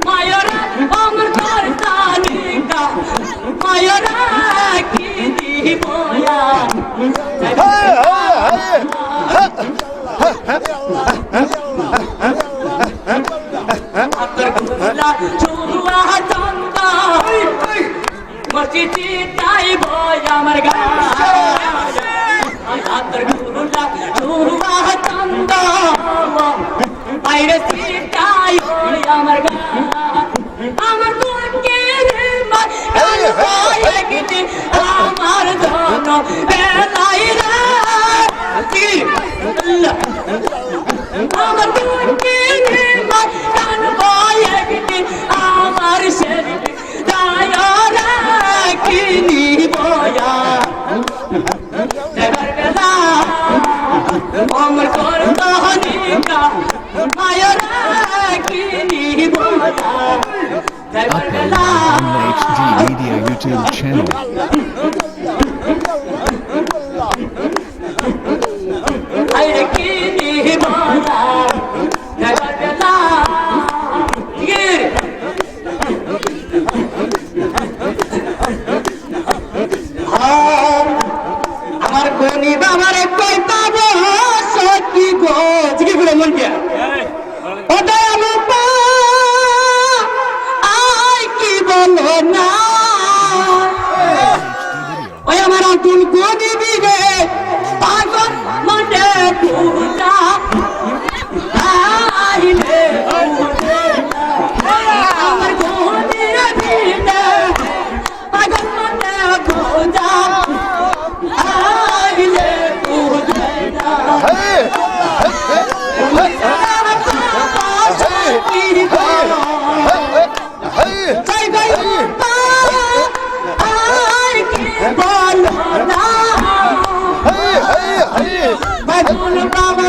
mayora amar korta hanika, mayora kini boya. Atar gula chua chanda, masjid tai boya marga. Atar gula chua chanda. Aire sitai amar ga amar gunge mar kalai giti amar dono belai ra Allah amar gunge mar kalai giti amar sher dayara kini boya never bela amar korta hanika mayora kini boya Upload my Bangla HD Media YouTube channel. aire kini boya never bela gir amar koni babar koi pabo soti go jigi bole mon kya o dayalu pa ai ki bolo na oy amar atul koni bide pagon mone puta ai le amar koni bide pagon mone puta ai le Bye.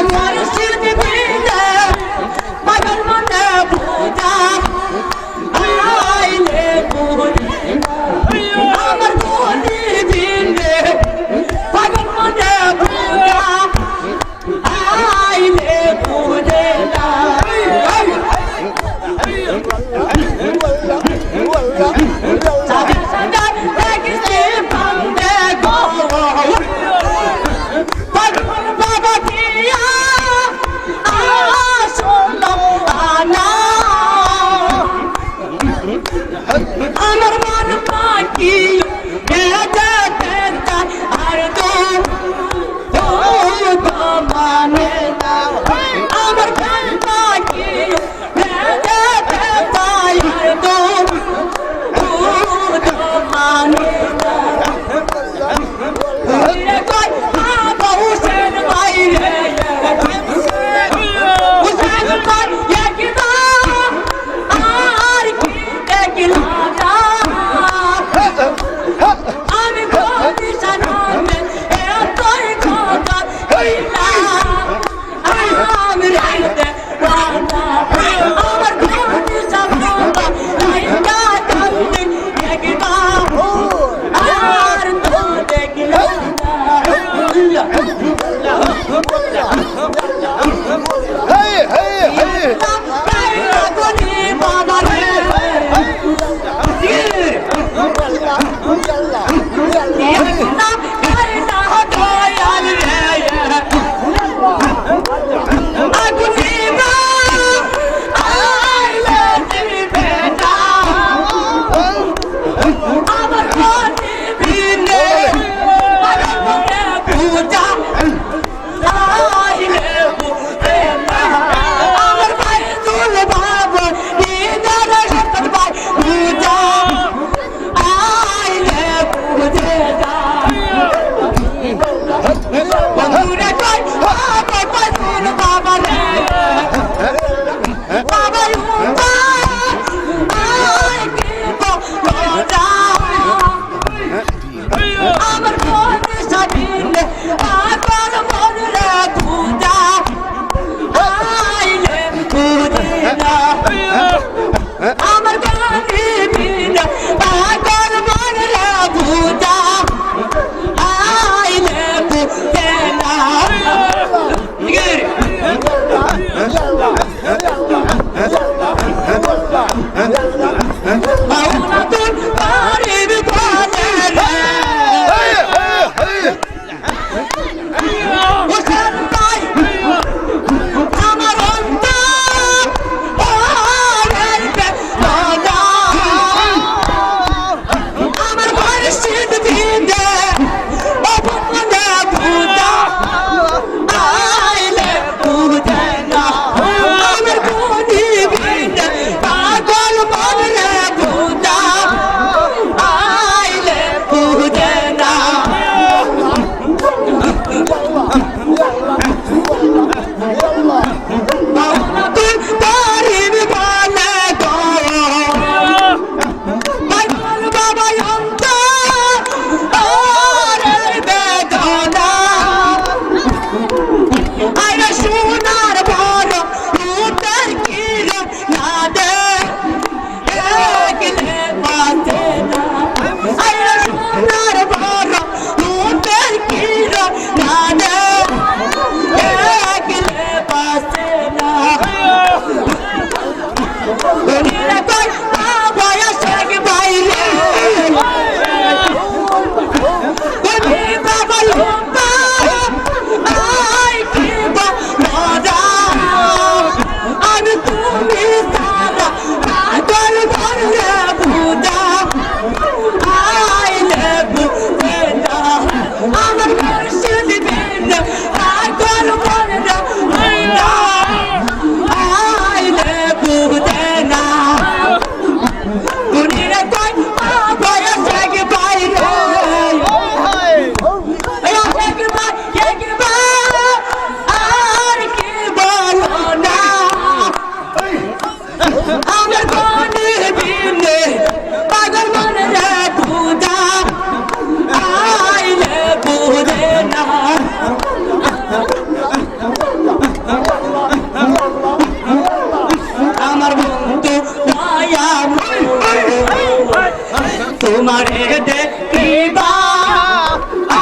তোমারে দেখিবা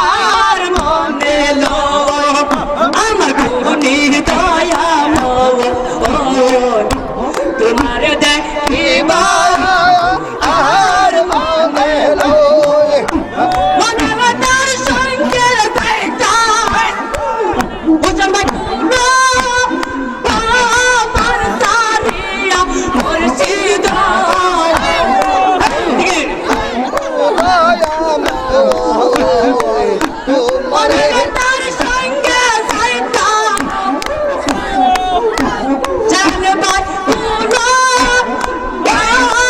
আর মনে লো আমার গুণী দয়া তোমারে দেখিবা আর মনে লো মনবতার সঙ্গে দেখা বুঝাই আমার সারিয়া মুর্শিদ মনবতার সঙ্গে দেখা জানবাই পুরো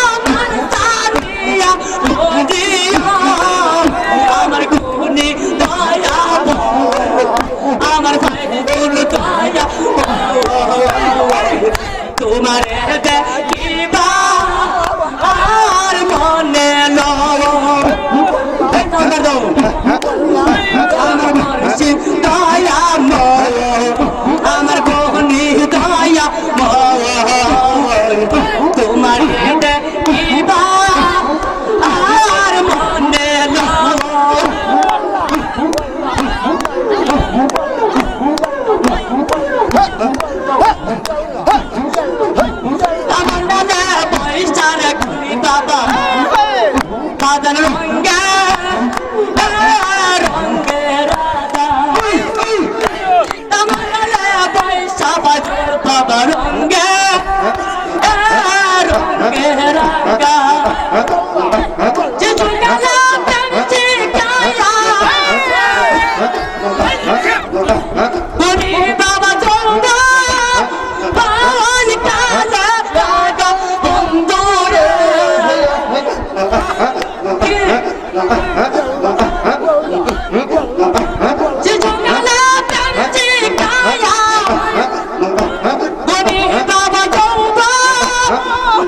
আমার সারিয়া মুর্শিদ আমার গুণী দয়া আমার ভাই দুল দয়া তোমার দেখিবা আর মনে লো আমার মুর্শিদ দয়া আমার গুণী দয়া তোমার দেখিবা আর মনে লো আমার নানা পয়সার খুনি বাবা বাদন রঙ্গে রঙ্গে রাধা আমার নানা পয়সা বাজার বাবা রঙ্গে রঙ্গে রাধা যে সুগালা পেন্সি কায়া খুনি বাবা জঙ্গা পান কালা রাগা বন্ধুরে যে জঙ্গলা পেন্সি কায়া খুনি বাবা জঙ্গা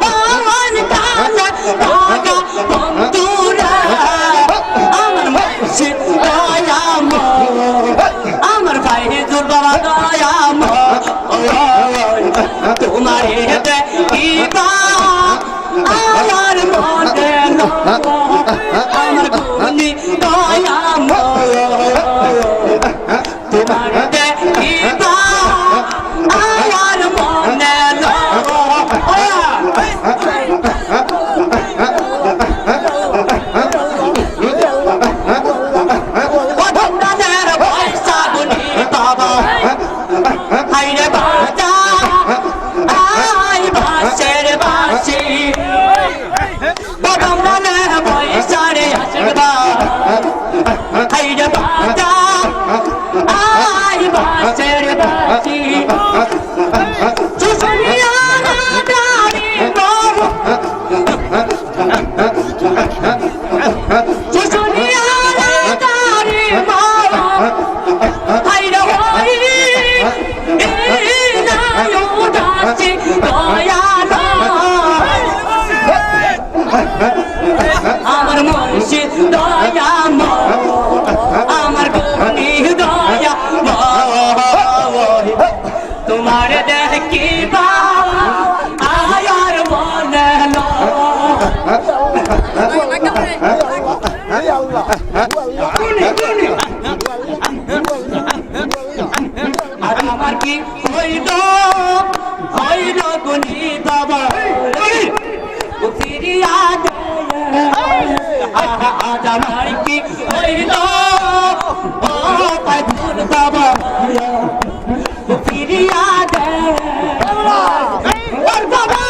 পান কালা রাগা বন্ধুরে আমার মুর্শিদ দয়া আমার ভাই দুর বাবা দয়া তোমারে দেখিবা আমার মনে লো আমার গুণী দয়া তোমারে দেখিবা আমার মনে লো বন্ধনের পয়সা গুণী বাবা হাইরে বাজা আই বাসের বাসি বন্ধনের পয়সা রে আসবা হাইরে বাজা আই বাসের বাসি সুসনিয়া নাদারি বল সুসনিয়া নাদারি বল হাইরে হই ইনায়ুদাসি দয়ালো আমার মুর্শিদ দয়া আমার গুণী দয়া তোমার দেখিবা আয়ার মনে লো আর আমার কি হইল হইল গুণী বাবা ফিরিয়া আজ আমার কি হইল পাথর বাবা ফিরিয়া দে ওর বাবা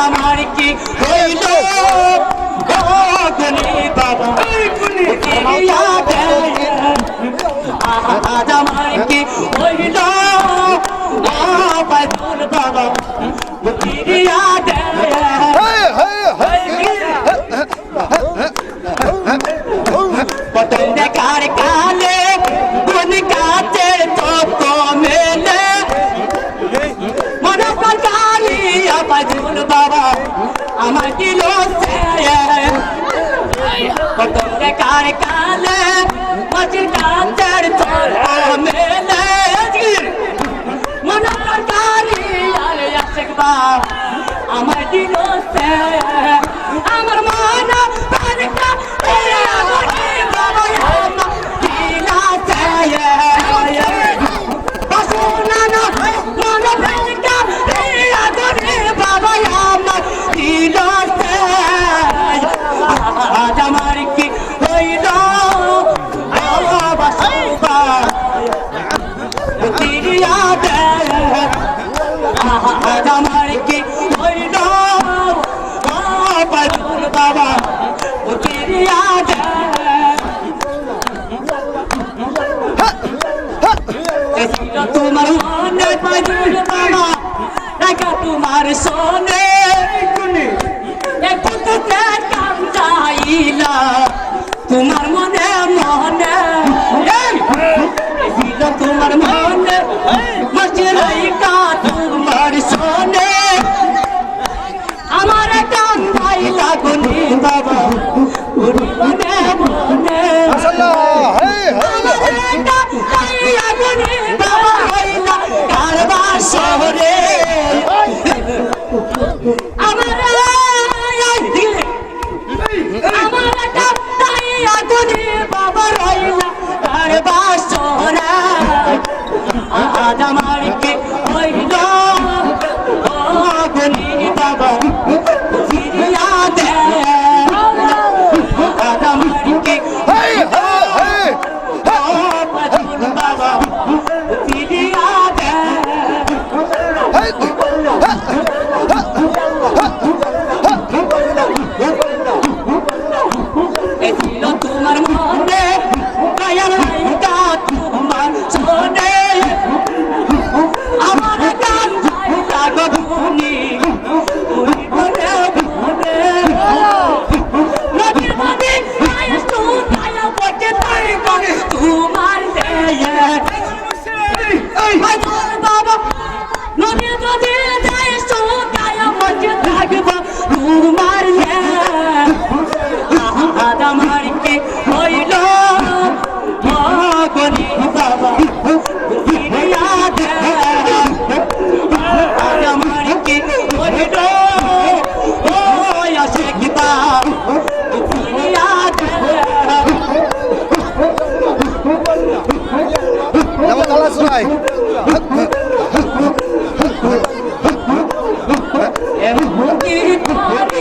আমার কি হইল গুণী বাবা ফিরিয়া দে আজ আমার কি হইল পাথর বাবা ফিরিয়া দে পতন দেখার কালে গুণ কাচের তত্ত্ব মেলে মনে কালি আপাজুল বাবা আমার দিল পতন দেখার আমার কালে মাটির কাঁচের তোলা মেলে মনে কারি আর আশেকবা আমার দিল সে আমার মন পারকা আগুনে বাবা আমার দিল সে বাসনা না মন পারকা আগুনে বাবা আমার দিল সে আজ আমার কি হইল বাসনা তিরিয়া দে আজ আমার কি হইল বাজুল বাবা তিরিয়া দে এসিল তোমার মনে বাজুল বাবা রাখা তোমার সোনে একটু তো কাম চাইলা তোমার মনে মনে এসিল তোমার মনে মজরাইকা তোমার সোনে আমার কাম চাইলা গুনি বাবা গুনি মনে মনে আমার কাম চাইলা গুনি বাবা হইলা কারবার শহরে আমার কাম চাইলা গুনি বাবা হইলা কারবার শহরে আজ আমার কি হইল গুনি বাবা ফিরিয়া দে আজ আমার কি হইল বাবা ফিরিয়া দে এসিল তোমার মনে কায়ার লাইকা তোমার সোনে আমার গান চাইলা গুনি গুনি মনে মনে নদীর মধ্যে আইস তো কায়া বটে তাই করে তোমার দেয় বাবা নদীর মধ্যে আইস তো কায়া বটে থাকবা তোমার আজ আমার কি হইল গুনি বাবা ফিরিয়া দে আজ আমার কি হইল আশিকবা ফিরিয়া দে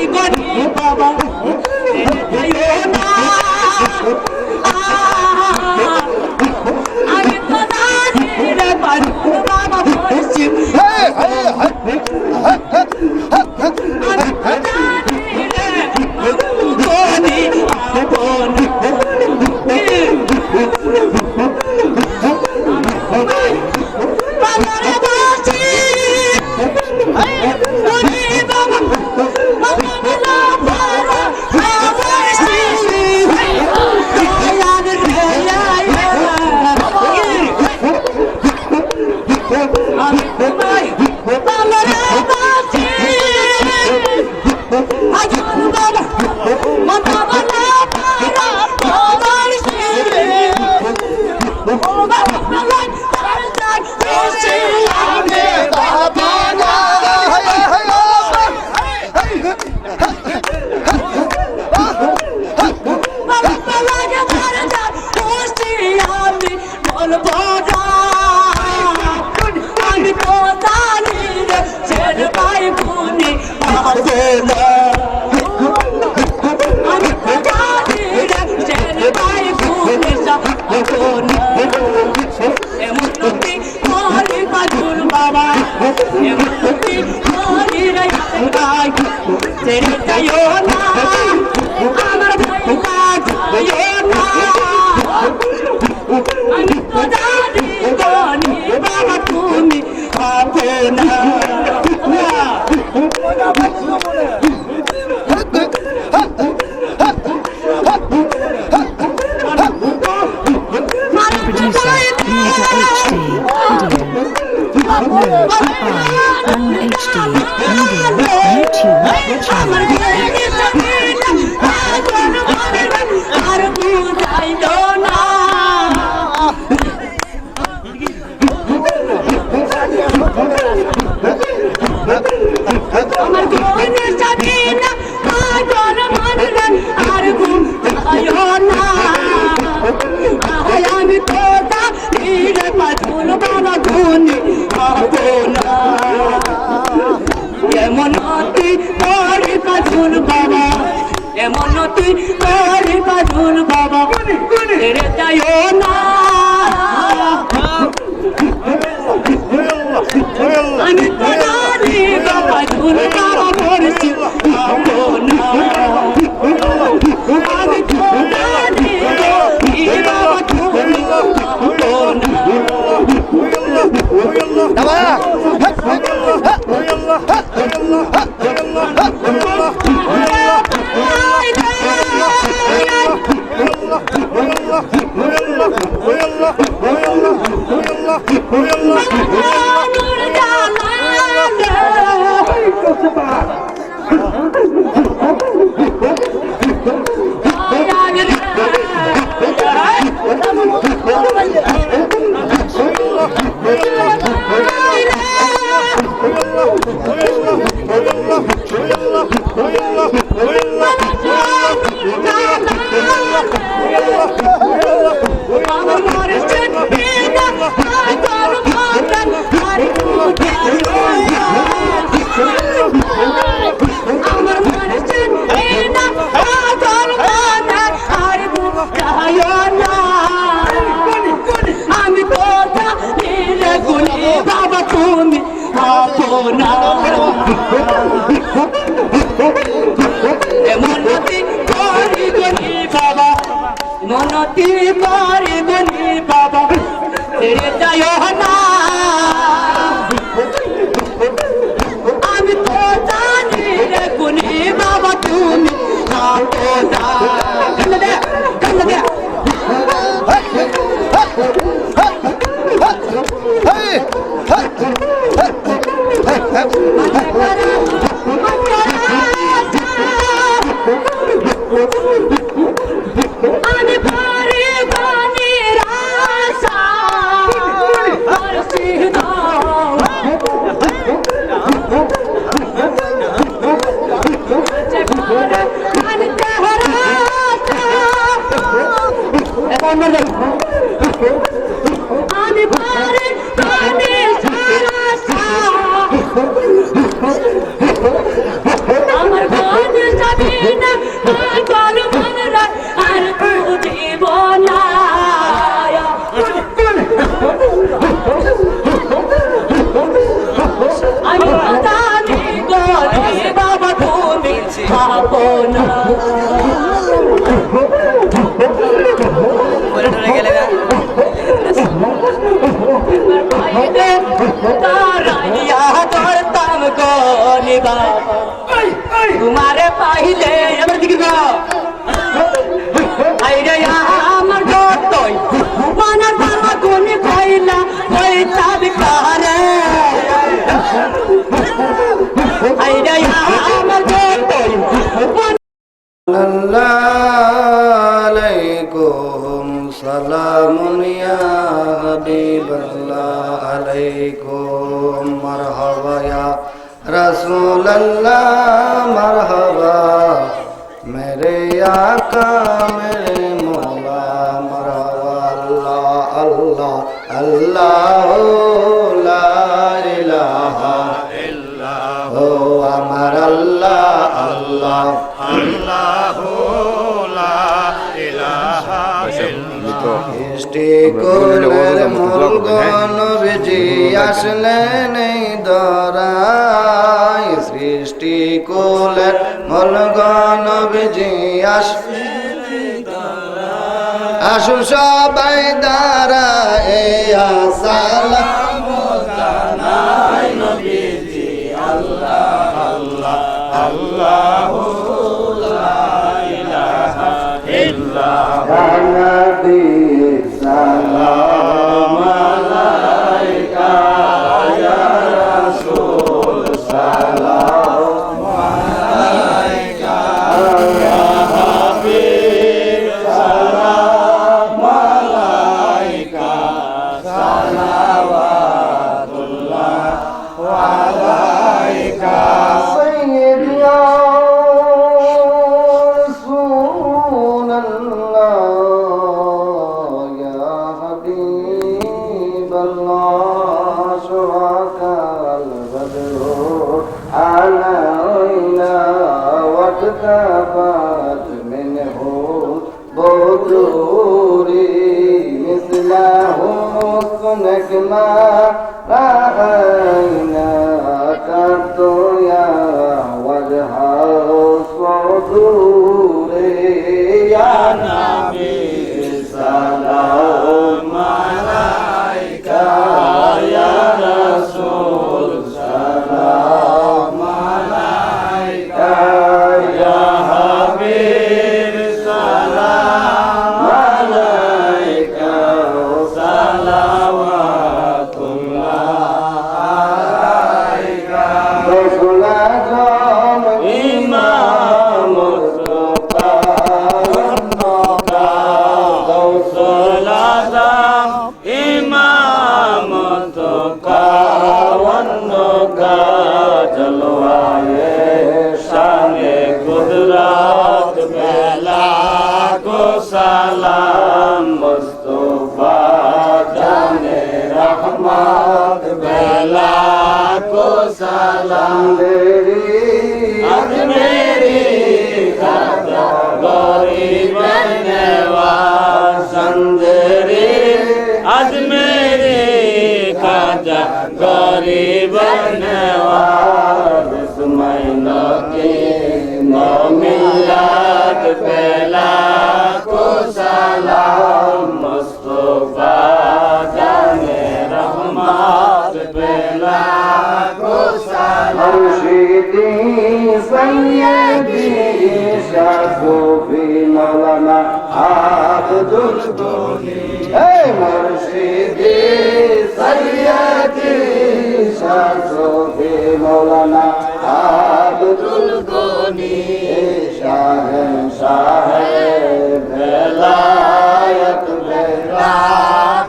গুনি বাবা আমি তো জানি রে বাবা বলছি আমি তো জানি রে গুনি আপন বাবারে বাসি গুনি বাবা YouTube channel. রাসূল বাবা গুনি পাবো না এমন তুই করে রাসূল বাবা এমন তুই করে রাসূল বাবা ছেড়ে যাইও না আমি তো জানি বাবা রাসূল বাবা বলছি পাবো না আমি তো জানি বাবা তুমি পাবো না আমি তো বাবা তুমি মনতি করিবনি বাবা মনতি করিবনি বাবা ছেড়ে যাইও না আমি তো জানি রে গুনি বাবা তুমি থাকো না কান্না দে আমি পারি বানি রাসা হরসিদা আমি তেহরা আমি পারি বানি রাসা আমার মন যাবে না আর মন আর বুঝিব না আমি জানি গরি বাবা তুমি পাবো না করতাম গনি বাবা তোমারে পাইলে আমার দিকে আইরে আমার গতই মানার বাবা কোনে কইলা কই তাব কারে আইরে আমার গতই আলাইকুম সালামুন ইয়া হাবিবাল্লাহ আলাইকুম মারহাবা ইয়া রাসূলুল্লাহ মারহাবা मेरे आका मेरे मौला मरहबा अल्लाह अल्लाह अल्लाह ला इलाहा इल्लल्लाह अमर अल्लाह अल्लाह अल्लाह ला इलाहा इल्लल्लाह सृष्टि कुलेर मूलगण विजी আসলেন এই দরাই সৃষ্টি কুলের মূলগণ বিজি আসলেন এই দরাই আসুন সবাই দাঁড়ায় সালাম জানাই নবীজি আল্লাহ আল্লাহ আল্লাহু লা ইলাহা ইল্লাল্লাহ নবী সালাম আলাইকা ইয়া রাসূল সালাম আলাইকা ইয়া হাবিব সালাম আলাইকা সালাওয়াতুল্লাহ আলাইকা সাইয়্যিদি ইয়া রাসূলুল্লাহ ইয়া হাবিবাল্লাহ واشرق البدر علينا وارتفعت منه بدوري مثل حسنك ما رأينا قط يا وجه الصدور يا نبي سلام عليك يا رسول سلام عليك يا حبيب سلام عليك صلوات الله عليك رسول أعظم إمام الصفا والنقا غوث الأعظم إمام التقى والنقا جلوائے شان قدرت بلا کو سلام مصطفیٰ جان رحمت بلا کو سلام میری خدا غریب نواز سندری از میری خدا غریب نواز اسماعیل کی میلاد پہلا کو سلام مصطفیٰ جان رحمت پہلا کو سلام مرشدی سیدی شاہ صوفی مولانا عبد الغنی اے مرشدی سیدی شاہ صوفی مولانا عبد الغنی شاہ ولایت بلا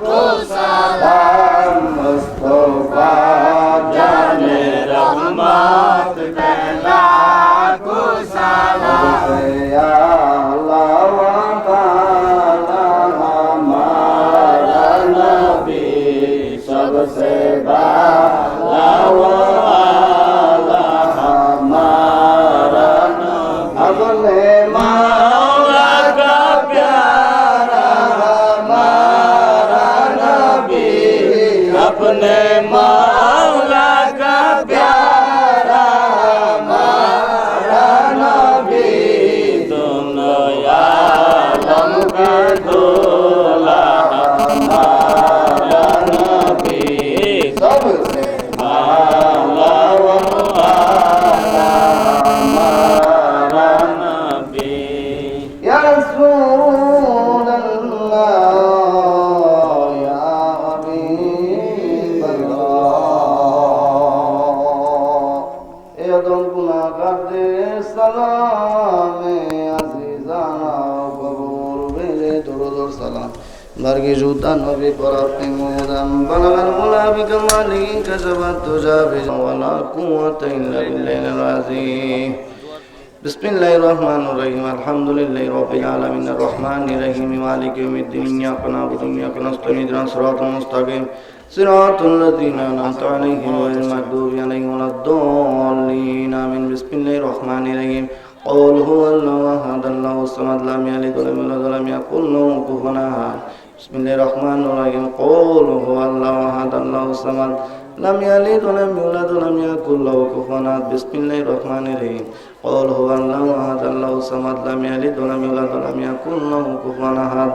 کو سلام مصطفیٰ جان رحمت بلا کو سلام یا اللہ وعلا ہمارا نبی سب سے بالا وعلا ہمارا نبی اپنے مولا کا پیارا ہمارا نبی اپنے مولا کا پیارا ہمارا نبی دونوں عالم کا دولا ہمارا نبی سب سے بالا والا ہمارا نبی یا رسول اللہ یا حبیب اللہ اے ادم گناہگار سلام عزیزانا قبول میرے درود و سلام بارگی جوتا نبی پر اپنی مویدم بلغ الغلا بکمالی کسبت تجابز ولا قوة الا باللہ العظیم بسم اللہ الرحمن الرحیم الحمد للہ رب العالمین الرحمن الرحیم مالک یوم الدین ایاک نعبد و ایاک نستعین اهدنا الصراط المستقیم صراط الذین انعمت علیہم غیر المغضوب علیہم ولا الضالین آمین بسم اللہ الرحمن الرحیم قل هو الله احد الله الصمد لم يلد ولم يولد ولم يكن له كفوا احد بسم الله الرحمن الرحيم قل هو الله احد الله الصمد لم يلد ولم يولد ولم يكن له كفوا احد بسم الله الرحمن الرحيم قل هو الله احد الله الصمد لم يلد ولم يولد ولم يكن له كفوا احد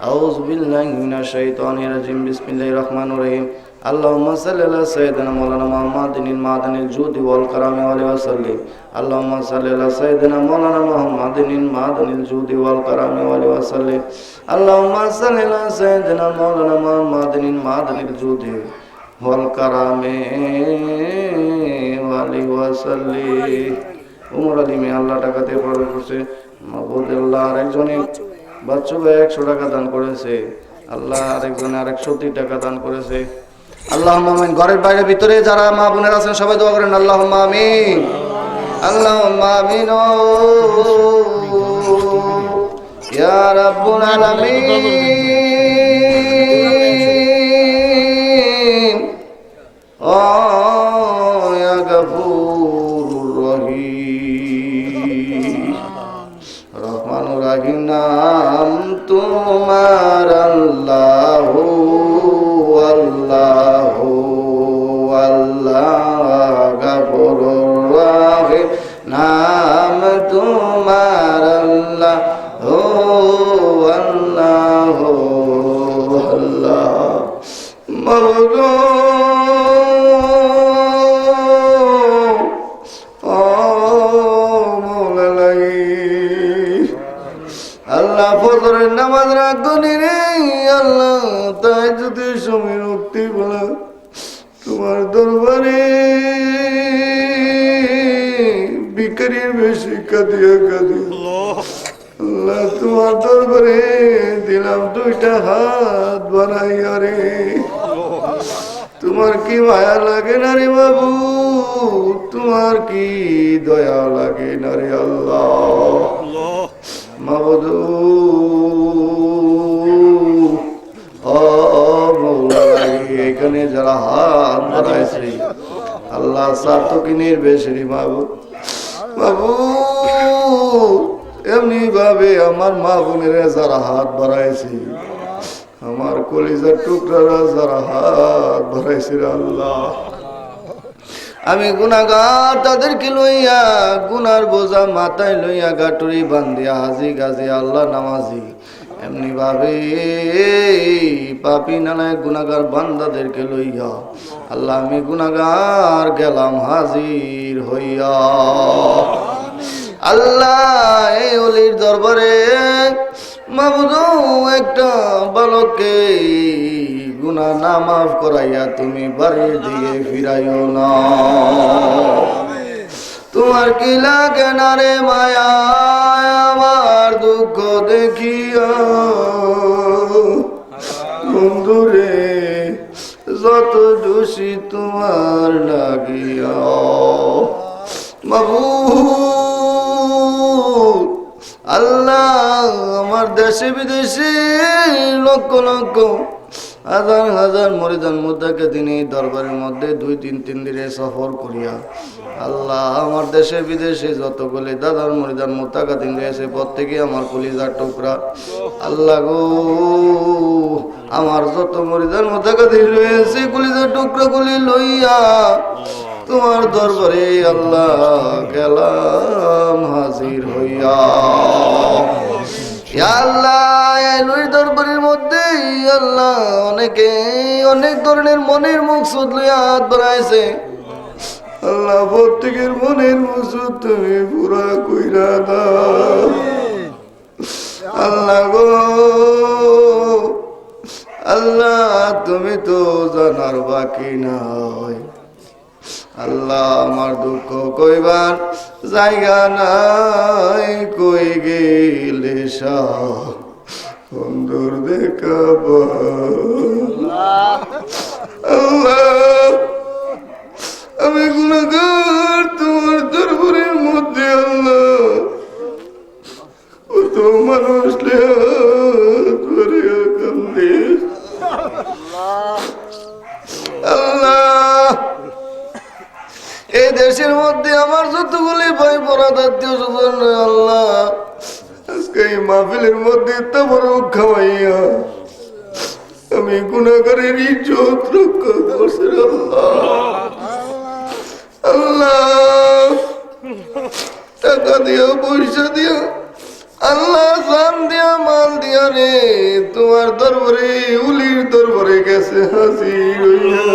اعوذ بالله من الشيطان الرجيم بسم الله الرحمن الرحيم اللهم صل على سيدنا مولانا محمد المعدن الجود والكرم وسلم اللهم صل على سيدنا مولانا محمد المعدن الجود والكرم وسلم اللهم صل على سيدنا مولانا محمد المعدن الجود والكرم وسلم উমর আলী মে আল্লাহ টাকাতে প্রদান করছে মাহবুব আল্লাহ আরেকজনে বাচ্চু ভাই 100 টাকা দান করেছে আল্লাহ আরেকজনে 130 টাকা দান করেছে আল্লাহুম্মা আমিন ঘরের বাইরে ভিতরে যারা মা বোনেরা আছেন সবাই দোয়া করেন আল্লাহুম্মা আমিন আল্লাহুম্মা আমিন ইয়া রাব্বুল আলামিন মাবুদু ও মৌলা লাগি আল্লাহ ফজরের নামাজ রাখনি রে আল্লাহ তাই যদি সময় উঠতে বলা তোমার দরবারে ভিখারির বেশি কাঁদিয়া আল্লাহ তোমার দরবারে দিলাম দুইটা হাত বানাইয়া রে তোমার কি মায়া লাগে না রে বাবু তোমার কি দয়া লাগে না রে আল্লাহ মাবুদু এখানে যারা হাত বাড়াইছে আল্লাহ সাতকিনের বেশি বাবু বাবু এমনি ভাবে আমার মা বোনেরা যারা হাত বাড়াইছে আমার কলিজার টুকরারা যারা হাত বাড়াইছে আল্লাহ আমি গুনাহগার তাদেরকে লইয়া গুনার বোঝা মাথায় লইয়া গাটুরি বান্ধিয়া হাজি গাজি আল্লাহ নামাজি এমনি ভাবে পাপী নানায় গুনাহগার বান্দাদেরকে লইয়া আল্লাহ আমি গুনাহগার গেলাম হাজির হইয়া আল্লাহ এই ওলির দরবারে মাবুদু একটা বালককে গুনাহ না মাফ করাইয়া তুমি বাড়ির দিকে ফিরাইও না তোমার কি লাগে না রে মায়া আমার দুঃখ দেখিয়া বন্ধুরে যত দোষী তোমার লাগিয়া বাবু আল্লাহ আমার দেশে বিদেশে লক্ষ লক্ষ হাজার হাজার মরিদান মুদ্দাকে তিনি দরবারের মধ্যে 2-3 দিনে সফর করিয়া আল্লাহ আমার দেশে বিদেশে যতগুলি দাদার মরিদান মুদ্দাকা দিন রয়েছে প্রত্যেকে আমার কলিজার টুকরা আল্লাহ গো আমার যত মরিদান মুদ্দাকা দিন রয়েছে কলিজার টুকরাগুলি লইয়া তোমার দরবারে আল্লাহ গেলাম হাজির হইয়া আল্লাহ এলুই দরবারের মধ্যে আল্লাহ অনেকে অনেক ধরনের মনের মুকসুদ লইয়া হাত বাড়াইছে আল্লাহ প্রত্যেকের মনের মুকসুদ তুমি পুরা কইরা দাও আল্লাহ গো আল্লাহ তুমি তো জানার বাকি নাই আল্লাহ আমার দুঃখ কইবার জায়গা নাই কই গেলে সুন্দর দেখাব আল্লাহ আমি গুনাহগার তোমার দরবারের মধ্যে আল্লাহ কত মানুষ কান্দে আল্লাহ এই দেশের মধ্যে আমার যতগুলি ভাই পড়া আত্মীয় স্বজন আল্লাহ আজকে এই মাহফিলের মধ্যে তাবারক খাওয়াইয়া আমি গুনাহগারের ইজ্জত রক্ষা করছি আল্লাহ টাকা দিয়া পয়সা দিয়া আল্লাহ জান দিয়া মাল দিয়া রে তোমার দরবারে উলির দরবারে গেছে হাজির হইয়া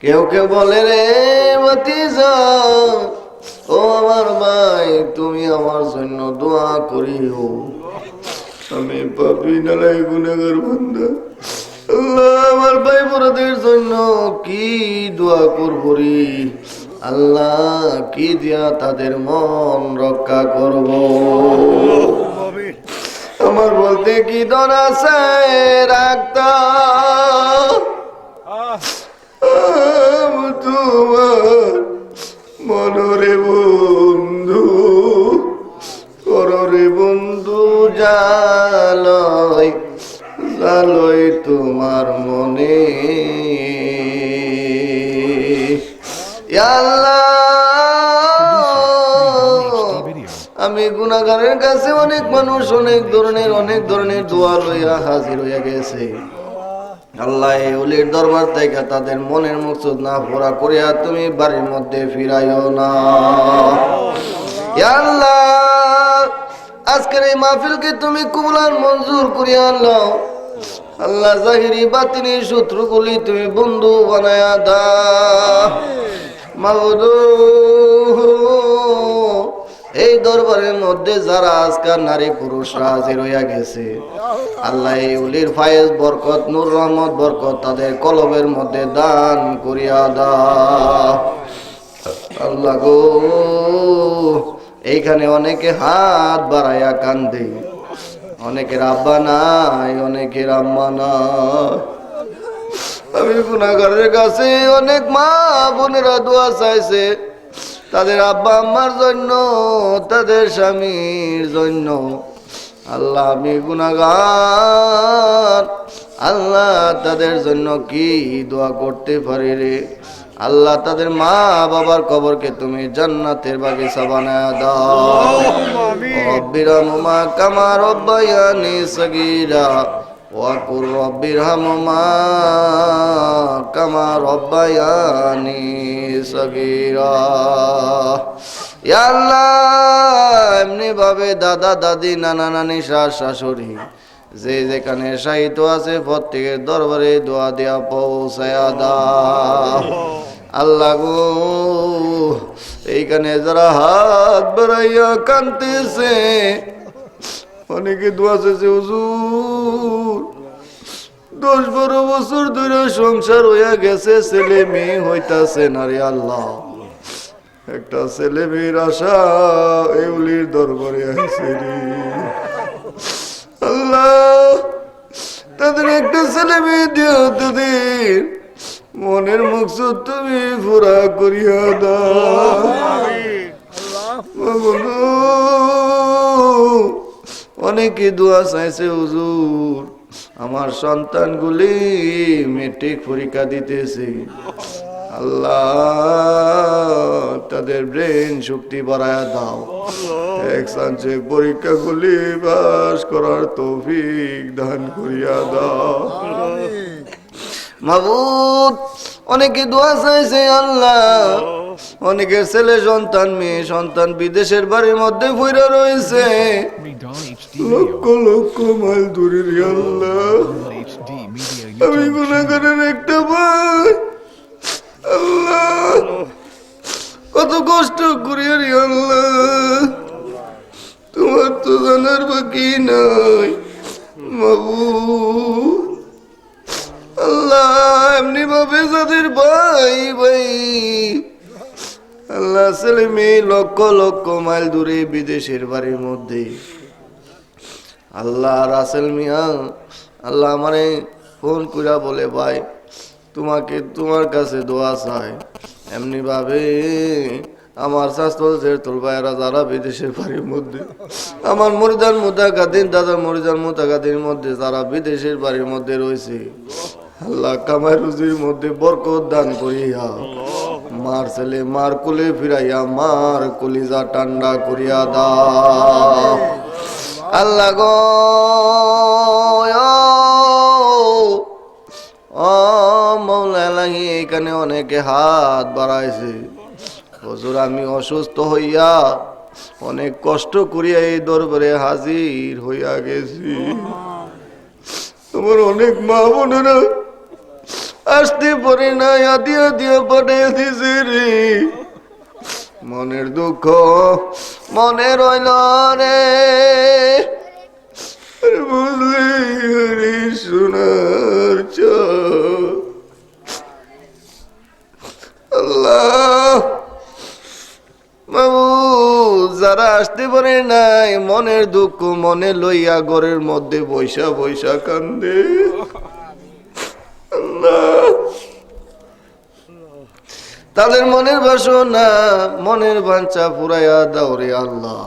কেউ কেউ বলে রে ভাতিজা ও আমার ভাই তুমি আমার জন্য দোয়া করিও আমি পাপী নালাই গুনাহগার বান্দা আল্লাহ আমার ভাই বোনদের জন্য কি দোয়া করব রে আল্লাহ কি দিয়া তাদের মন রক্ষা করব আমার বলতে কি দর আছে রাখতা তোমার মনরে বন্ধু কররে বন্ধু জালয় জালয় তোমার মনে আমি গুনাহগারের কাছে অনেক মানুষ অনেক ধরনের দোয়া লইয়া হাজির হইয়া গেছে আল্লাহ এই ওলির দরবার থেকে তাদের মনের মকসুদ না পুরা করিয়া তুমি বাড়ির মধ্যে ফিরাইও না ইয়া আল্লাহ আজকের এই মাহফিলকে তুমি কবুল আর মঞ্জুর করিয়া আল্লাহ আল্লাহ জাহিরি বাতিনি শত্রুগুলি তুমি বন্ধু বানায়া দাও মাবুদ। এই দরবারের মধ্যে যারা আজকাল নারী পুরুষরা হাজির হইয়া গেছে আল্লাহ এই উলির ফায়েজ বরকত নূর রহমত বরকত তাদের কলবের মধ্যে দান করিয়া দাও আল্লাহ গো। এইখানে অনেকে হাত বাড়াইয়া কান্দে, অনেকের আব্বা নাই, অনেকের আম্মা নাই। আমি গুনাহগারের কাছে অনেক মা বোনেরা দোয়া চাইছে তাদের আব্বা আম্মার জন্য, তাদের স্বামীর জন্য। আল্লাহ আমি গুনাহগার, আল্লাহ তাদের জন্য কি দোয়া করতে পারি রে আল্লাহ। তাদের মা বাবার কবরকে তুমি জান্নাতের বাগিচা বানায়া দাও। রব্বিরহামহুমা কামা রব্বায়ানি সগীরা ওয়া কুর রব্বিরহামহুমা কামা রব্বায়ানি সগীরা। ইয়া আল্লাহ এমনি ভাবে দাদা দাদি নানা নানি শাশুড়ি যে যেখানে সাহিত্য আছে প্রত্যেকের দরবারে দোয়া দেয়া পৌঁছায়া দাও আল্লাহ গো। এইখানে যারা হাত বাড়াইয়া কাঁদতেছে অনেকে দোয়া চাইছে হুজুর 10-12 বছর ধরে সংসার হইয়া গেছে, ছেলে মেয়ে হইতাছে না রে আল্লাহ। একটা ছেলে মেয়ের আশা এউলির দরবারে আছে রে আল্লাহ। তাদের একটা ছেলে মেয়ে দিও, তাদের মনের মকসদ তুমি পুরা করিয়া দাও। অনেকে দোয়া চাইছে হুজুর আমার সন্তানগুলি মেট্রিক পরীক্ষা দিতেছে আল্লাহ তাদের ব্রেন শক্তি বাড়ায়া দাও, এক চান্সে পরীক্ষাগুলি পাস করার তৌফিক দান করিয়া দাও মাবুদ। অনেকে দোয়া চাইছে আল্লাহ, অনেকের ছেলে সন্তান মেয়ে সন্তান বিদেশের বাড়ির মধ্যে পইরা রয়েছে, লক্ষ লক্ষ মাইল দূরে আল্লাহ। আমি গুনাহগারের একটা ভাই আল্লাহ, কত কষ্ট করি রে আল্লাহ, তোমার তো জানার বাকি নাই মাবুদ। আল্লাহ এমনি ভাবে যাদের ভাই ভাই আল্লাহ ছেলে মেয়ে লক্ষ লক্ষ মাইল দূরে বিদেশের বাড়ির মধ্যে আল্লাহ রাসেল মিয়া আল্লাহ আমারে ফোন কইরা বলে ভাই তোমাকে তোমার কাছে দোয়া চাই। এমনি ভাবে আমার শাস্ত্রের তোর ভাইয়েরা যারা বিদেশের বাড়ির মধ্যে, আমার মরিদান মুতাকাদিন দাদার মরিদান মুতাকাদির মধ্যে যারা বিদেশের বাড়ির মধ্যে রয়েছে আল্লাহ কামাই রুজির মধ্যে বরকত দান করিয়া মার ছেলে মার কোলে ফিরাইয়া মার কলিজা ঠান্ডা করিয়া দাও আল্লাহ গো। ও মৌলা এখানে অনেকে হাত বাড়াইছে হুজুর আমি অসুস্থ হইয়া অনেক কষ্ট করিয়া এই দরবারে হাজির হইয়া গেছি। তোমার অনেক মা বোনেরা আসতে পারে না, দিয়া দিয়া পাঠিয়ে দিছে রে। মনের দুঃখ মনে রইল রে, বুঝলি রে সোনার আল্লাহ বাবু যারা আসতে পারে নাই মনের দুঃখ মনে লইয়া ঘরের মধ্যে বৈশা বৈশা কান্দে আল্লাহ, তাদের মনের বাসনা মনের বাঞ্ছা ফুরাইয়া দাও রে আল্লাহ।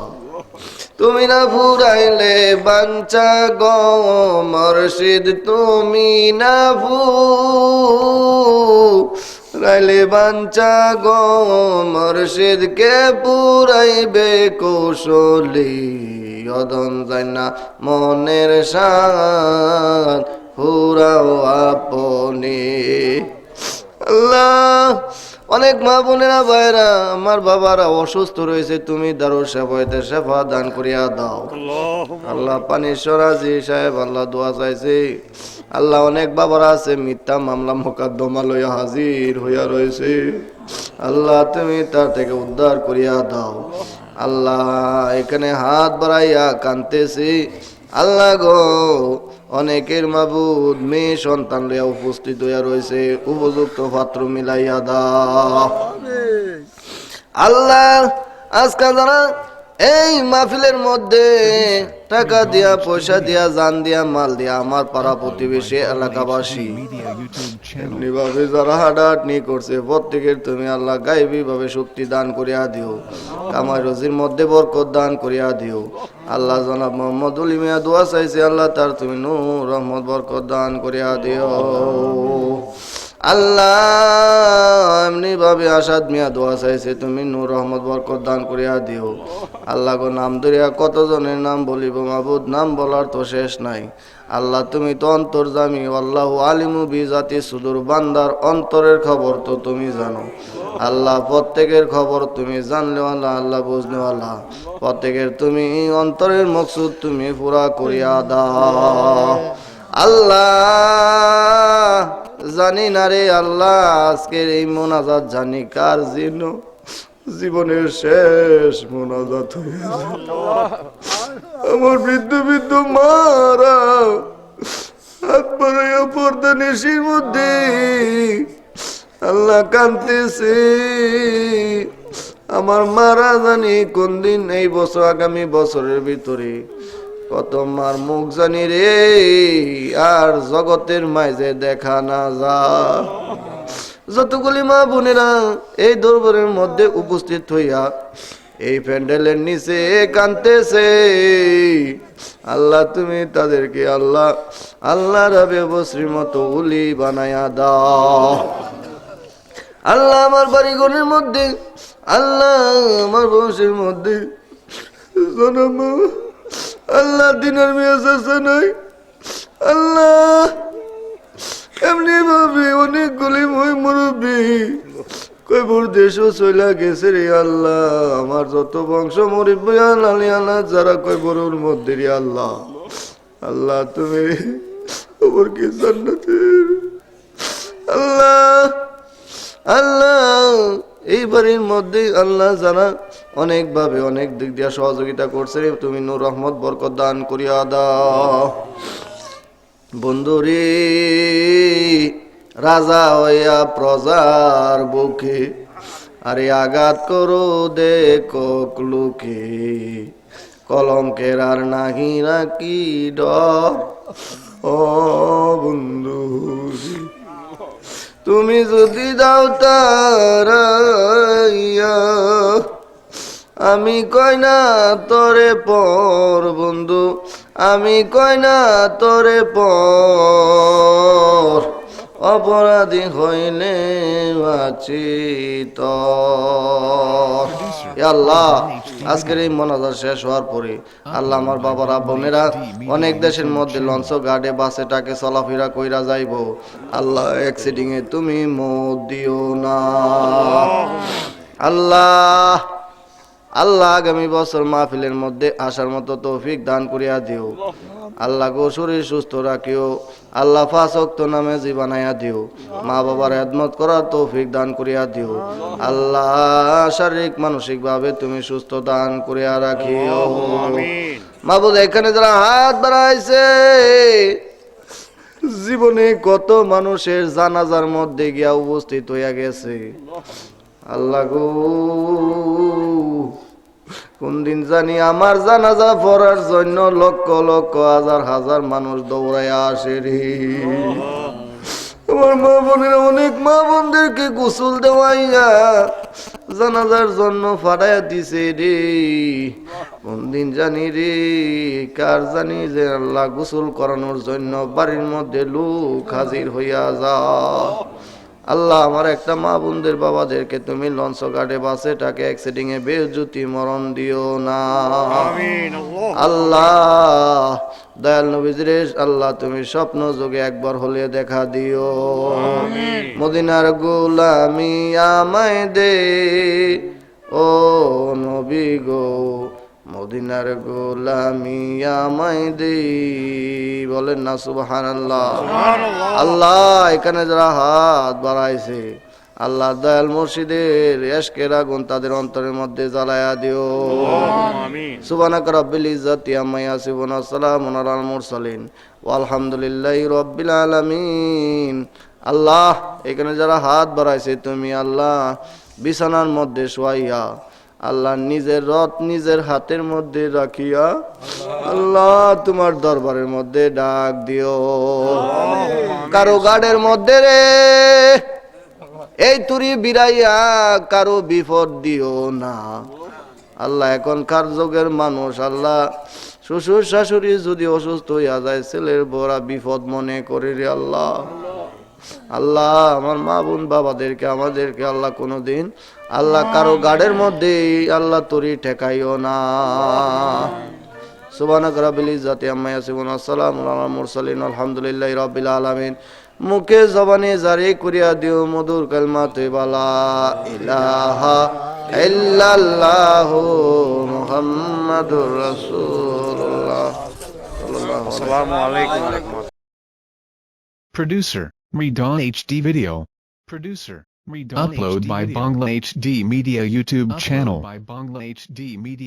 তুমি না ফুরাইলে বাঞ্ছা গো মুর্শিদ, তুমি না ফুরাইলে বাঞ্ছা গো মুর্শিদ, কে পুরাইবে কৌশলী অদন জানা মনের শান ফুরাও আপনি আল্লাহ। অনেক মা বোনেরা ভাইরা আমার বাবারা অসুস্থ রয়েছে, তুমি দারুল সেবাতে সেবা দান করিয়া দাও আল্লাহ। পানিশ্বর আজি সাহেব আল্লাহ দোয়া চাইছে আল্লাহ অনেক বাবারা আছে মিথ্যা মামলা মোকদ্দমা লইয়া হাজির হইয়া রয়েছে, আল্লাহ তুমি তার থেকে উদ্ধার করিয়া দাও। আল্লাহ এখানে হাত বাড়াইয়া কানতেছি, আল্লাহ গো অনেকের মাবুদ মেয়ে সন্তান লইয়া উপস্থিত হইয়া রয়েছে, উপযুক্ত পাত্র মিলাইয়া দাও। আল্লাহ আজকে যারা এই মাহফিলের মধ্যে টাকা দিয়া, পয়সা দিয়া, জান দিয়া, মাল দিয়া, আমার পাড়া প্রতিবেশী এলাকাবাসী Media YouTube channel. এমনিভাবে যারা হাঁটাহাঁটি করছে প্রত্যেকের তুমি আল্লাহ গায়েবী ভাবে শক্তি দান করিয়া দিও, কামাই রুজির মধ্যে বরকত দান করিয়া দিও। আল্লাহ জনাব মোহাম্মদ উলি মিয়া দোয়া চাইছে, আল্লাহ তার তুমি নূর রহমত বরকত দান করিয়া দিও। আল্লাহ এমনি ভাবে আসাদ মিয়া দোয়া চাইছে, তুমি নূর রহমত বরকত দান করিয়া দিও। আল্লাহ গো নাম ধরিয়া কতজনের নাম বলিব মাবুদ, নাম বলার তো শেষ নাই। আল্লাহ তুমি তো অন্তর্যামী, আল্লাহু আলিমু বিজাতি সুদূর, বান্দার অন্তরের খবর তো তুমি জানো। আল্লাহ প্রত্যেকের খবর তুমি জানলেওয়ালা, আল্লাহ বুঝলেওয়ালা, প্রত্যেকের তুমি অন্তরের মকসুদ তুমি পুরা করিয়া দাও। আল্লাহ জানি না রে আল্লাহ, আজকের এই মোনাজাত জানি কার জন্য জীবনের শেষ মোনাজাত হয়েছে। আমার বৃদ্ধ বৃদ্ধ মারা হাত বাড়াইয়া পর্দা নিশির মধ্যে আল্লাহ কাঁদতেছে। আমার মারা জানি কোন দিন, এই বছর আগামী বছরের ভিতরে কত মার মুখ জানি রে, আর জগতের মাঝে দেখা না যা। যতগুলি মা বোনেরা এই দরবারের মধ্যে উপস্থিত হইয়া এই প্যান্ডেলের নিচে কাঁদতেছে, আল্লাহ তুমি তাদেরকে আল্লাহ আল্লাহ রাবে বসরির মতো উলি বানায়া দাও। আল্লাহ আমার বাড়িঘরের মধ্যে, আল্লাহ আমার বংশের মধ্যে জন্ম, আল্লাহ দিনের মেয়ে নাই, আল্লাহ এমনি ভাবে অনেকগুলি মই মুরব্বী কয়পুর দেশও চলে গেছে রে আল্লাহ। আমার যত বংশ মুরব্বী আলিয়ানা যারা কয়পুরের মধ্যে রে আল্লাহ, আল্লাহ তুমি খবর কি জান্নাতের আল্লাহ। আল্লাহ এই বাড়ির মধ্যে আল্লাহ জানা অনেক ভাবে অনেক দিক দিয়া সহযোগিতা করছে, তুমি নূর রহমত বরকত দান করিয়া দাও। বন্ধুরে রাজা হইয়া প্রজার বুকে আরে আঘাত করো দেখো লোকে, কলঙ্কের আর নাহি নাকি ডর। ও বন্ধু তুমি যদি দাও তারাইয়া, আমি কই না তোরে পর বন্ধু, আমি কই না তোরে পর, অপরাধী হইলে আছি তোর। আল্লাহ আজকের এই মোনাজাত শেষ হওয়ার পরে আল্লাহ আমার বাবারা বোনেরা অনেক দেশের মধ্যে লঞ্চ গাড়ে বাসে টাকে চলাফেরা কইরা যাইব, আল্লাহ অ্যাক্সিডেন্ট এ তুমি মত দিও না। আল্লাহ আল্লাহ আগামী বছর মাহফিলের মধ্যে আসার মতো তৌফিক দান করিয়া দিও। আল্লাহ গো শরীর সুস্থ রাখিও, আল্লাহ 5 ওয়াক্ত নামাজি বানাইয়া দিও, মা বাবার খেদমত করার তৌফিক দান করিয়া দিও। আল্লাহ শারীরিক মানসিক ভাবে তুমি সুস্থ দান করিয়া রাখিও। মাহবুব এখানে যারা হাত বাড়াইছে জীবনে কত মানুষের জানাজার মধ্যে গিয়া উপস্থিত হইয়া গেছে, আল্লাহ গো কোন দিন জানি আমার জানাজা পড়ার জন্য লক্ষ লক্ষ হাজার হাজার মানুষ দৌড়াইয়া আসে রে। আমার মা বোনেরা অনেক মা বোনদেরকে গোসল দেওয়াইয়া জানাজার জন্য ফাটাইয়া দিছে রে। কোন দিন জানি রে কার জানি যে আল্লাহ গোসল করানোর জন্য বাড়ির মধ্যে লোক হাজির হইয়া যা। আল্লাহ আমার একটা মা বোনদের বাবাদেরকে তুমি লঞ্চ গাড়ে বাসে টাকে অ্যাক্সিডেন্ট এ বেজ্জতি মরণ দিও না। আল্লাহ দয়াল নবীজির আল্লাহ তুমি স্বপ্ন যোগে একবার হলে দেখা দিও। মদিনার গোলামি আমায় দে ও নবী গো, মদিনার গোলামি আমায় দে, বলেন না সুবহানাল্লাহ। আল্লাহ এখানে যারা হাত বাড়াইছে আল্লাহ দয়াল মুর্শিদের এশকের আগুন তাদের অন্তরের মধ্যে জ্বালায়া দিও। সুবহানাকা রাব্বিল ইজ্জাতি আম্মা ইয়াসিফুন ওয়া সালামুন আলাল মুরসালিন ওয়ালহামদুলিল্লাহি রাব্বিল আলামিন। আল্লাহ এখানে যারা হাত বাড়াইছে তুমি আল্লাহ বিছানার মধ্যে শোয়াইয়া আল্লাহ নিজের রথ নিজের হাতের মধ্যে রাখিয়া আল্লাহ তোমার দরবারের মধ্যে ডাক দিও। কারো গাড়ের মধ্যে রে এই তুরি বিরাইয়া কারো বিপদ দিও না আল্লাহ। এখনকার যুগের মানুষ আল্লাহ শ্বশুর শাশুড়ি যদি অসুস্থ হইয়া যায় ছেলের বড়া বিপদ মনে করে রে আল্লাহ। আল্লাহ আমার মা বোন বাবাদেরকে আমাদেরকে আল্লাহ কোনোদিন আল্লাহ কারো গাড়ের মধ্যে আল্লাহ তরি ঠেকাইও না। সুবহানাকা রাব্বিল ইজ্জাতি আম্মা ইয়াসিফুন ওয়া সালামুন আলাল মুরসালিন আলহামদুলিল্লাহি রাব্বিল আলামিন। মুখে জবানে জারি করিয়া দিও মধুর কালমা তয়্যিবা লা ইলাহা ইল্লাল্লাহু মুহাম্মাদুর রাসূলুল্লাহ সাল্লাল্লাহু আলাইহি ওয়াসাল্লাম। Producer, Redon HD Video. Producer, Redon Upload by Bangla HD Media YouTube channel.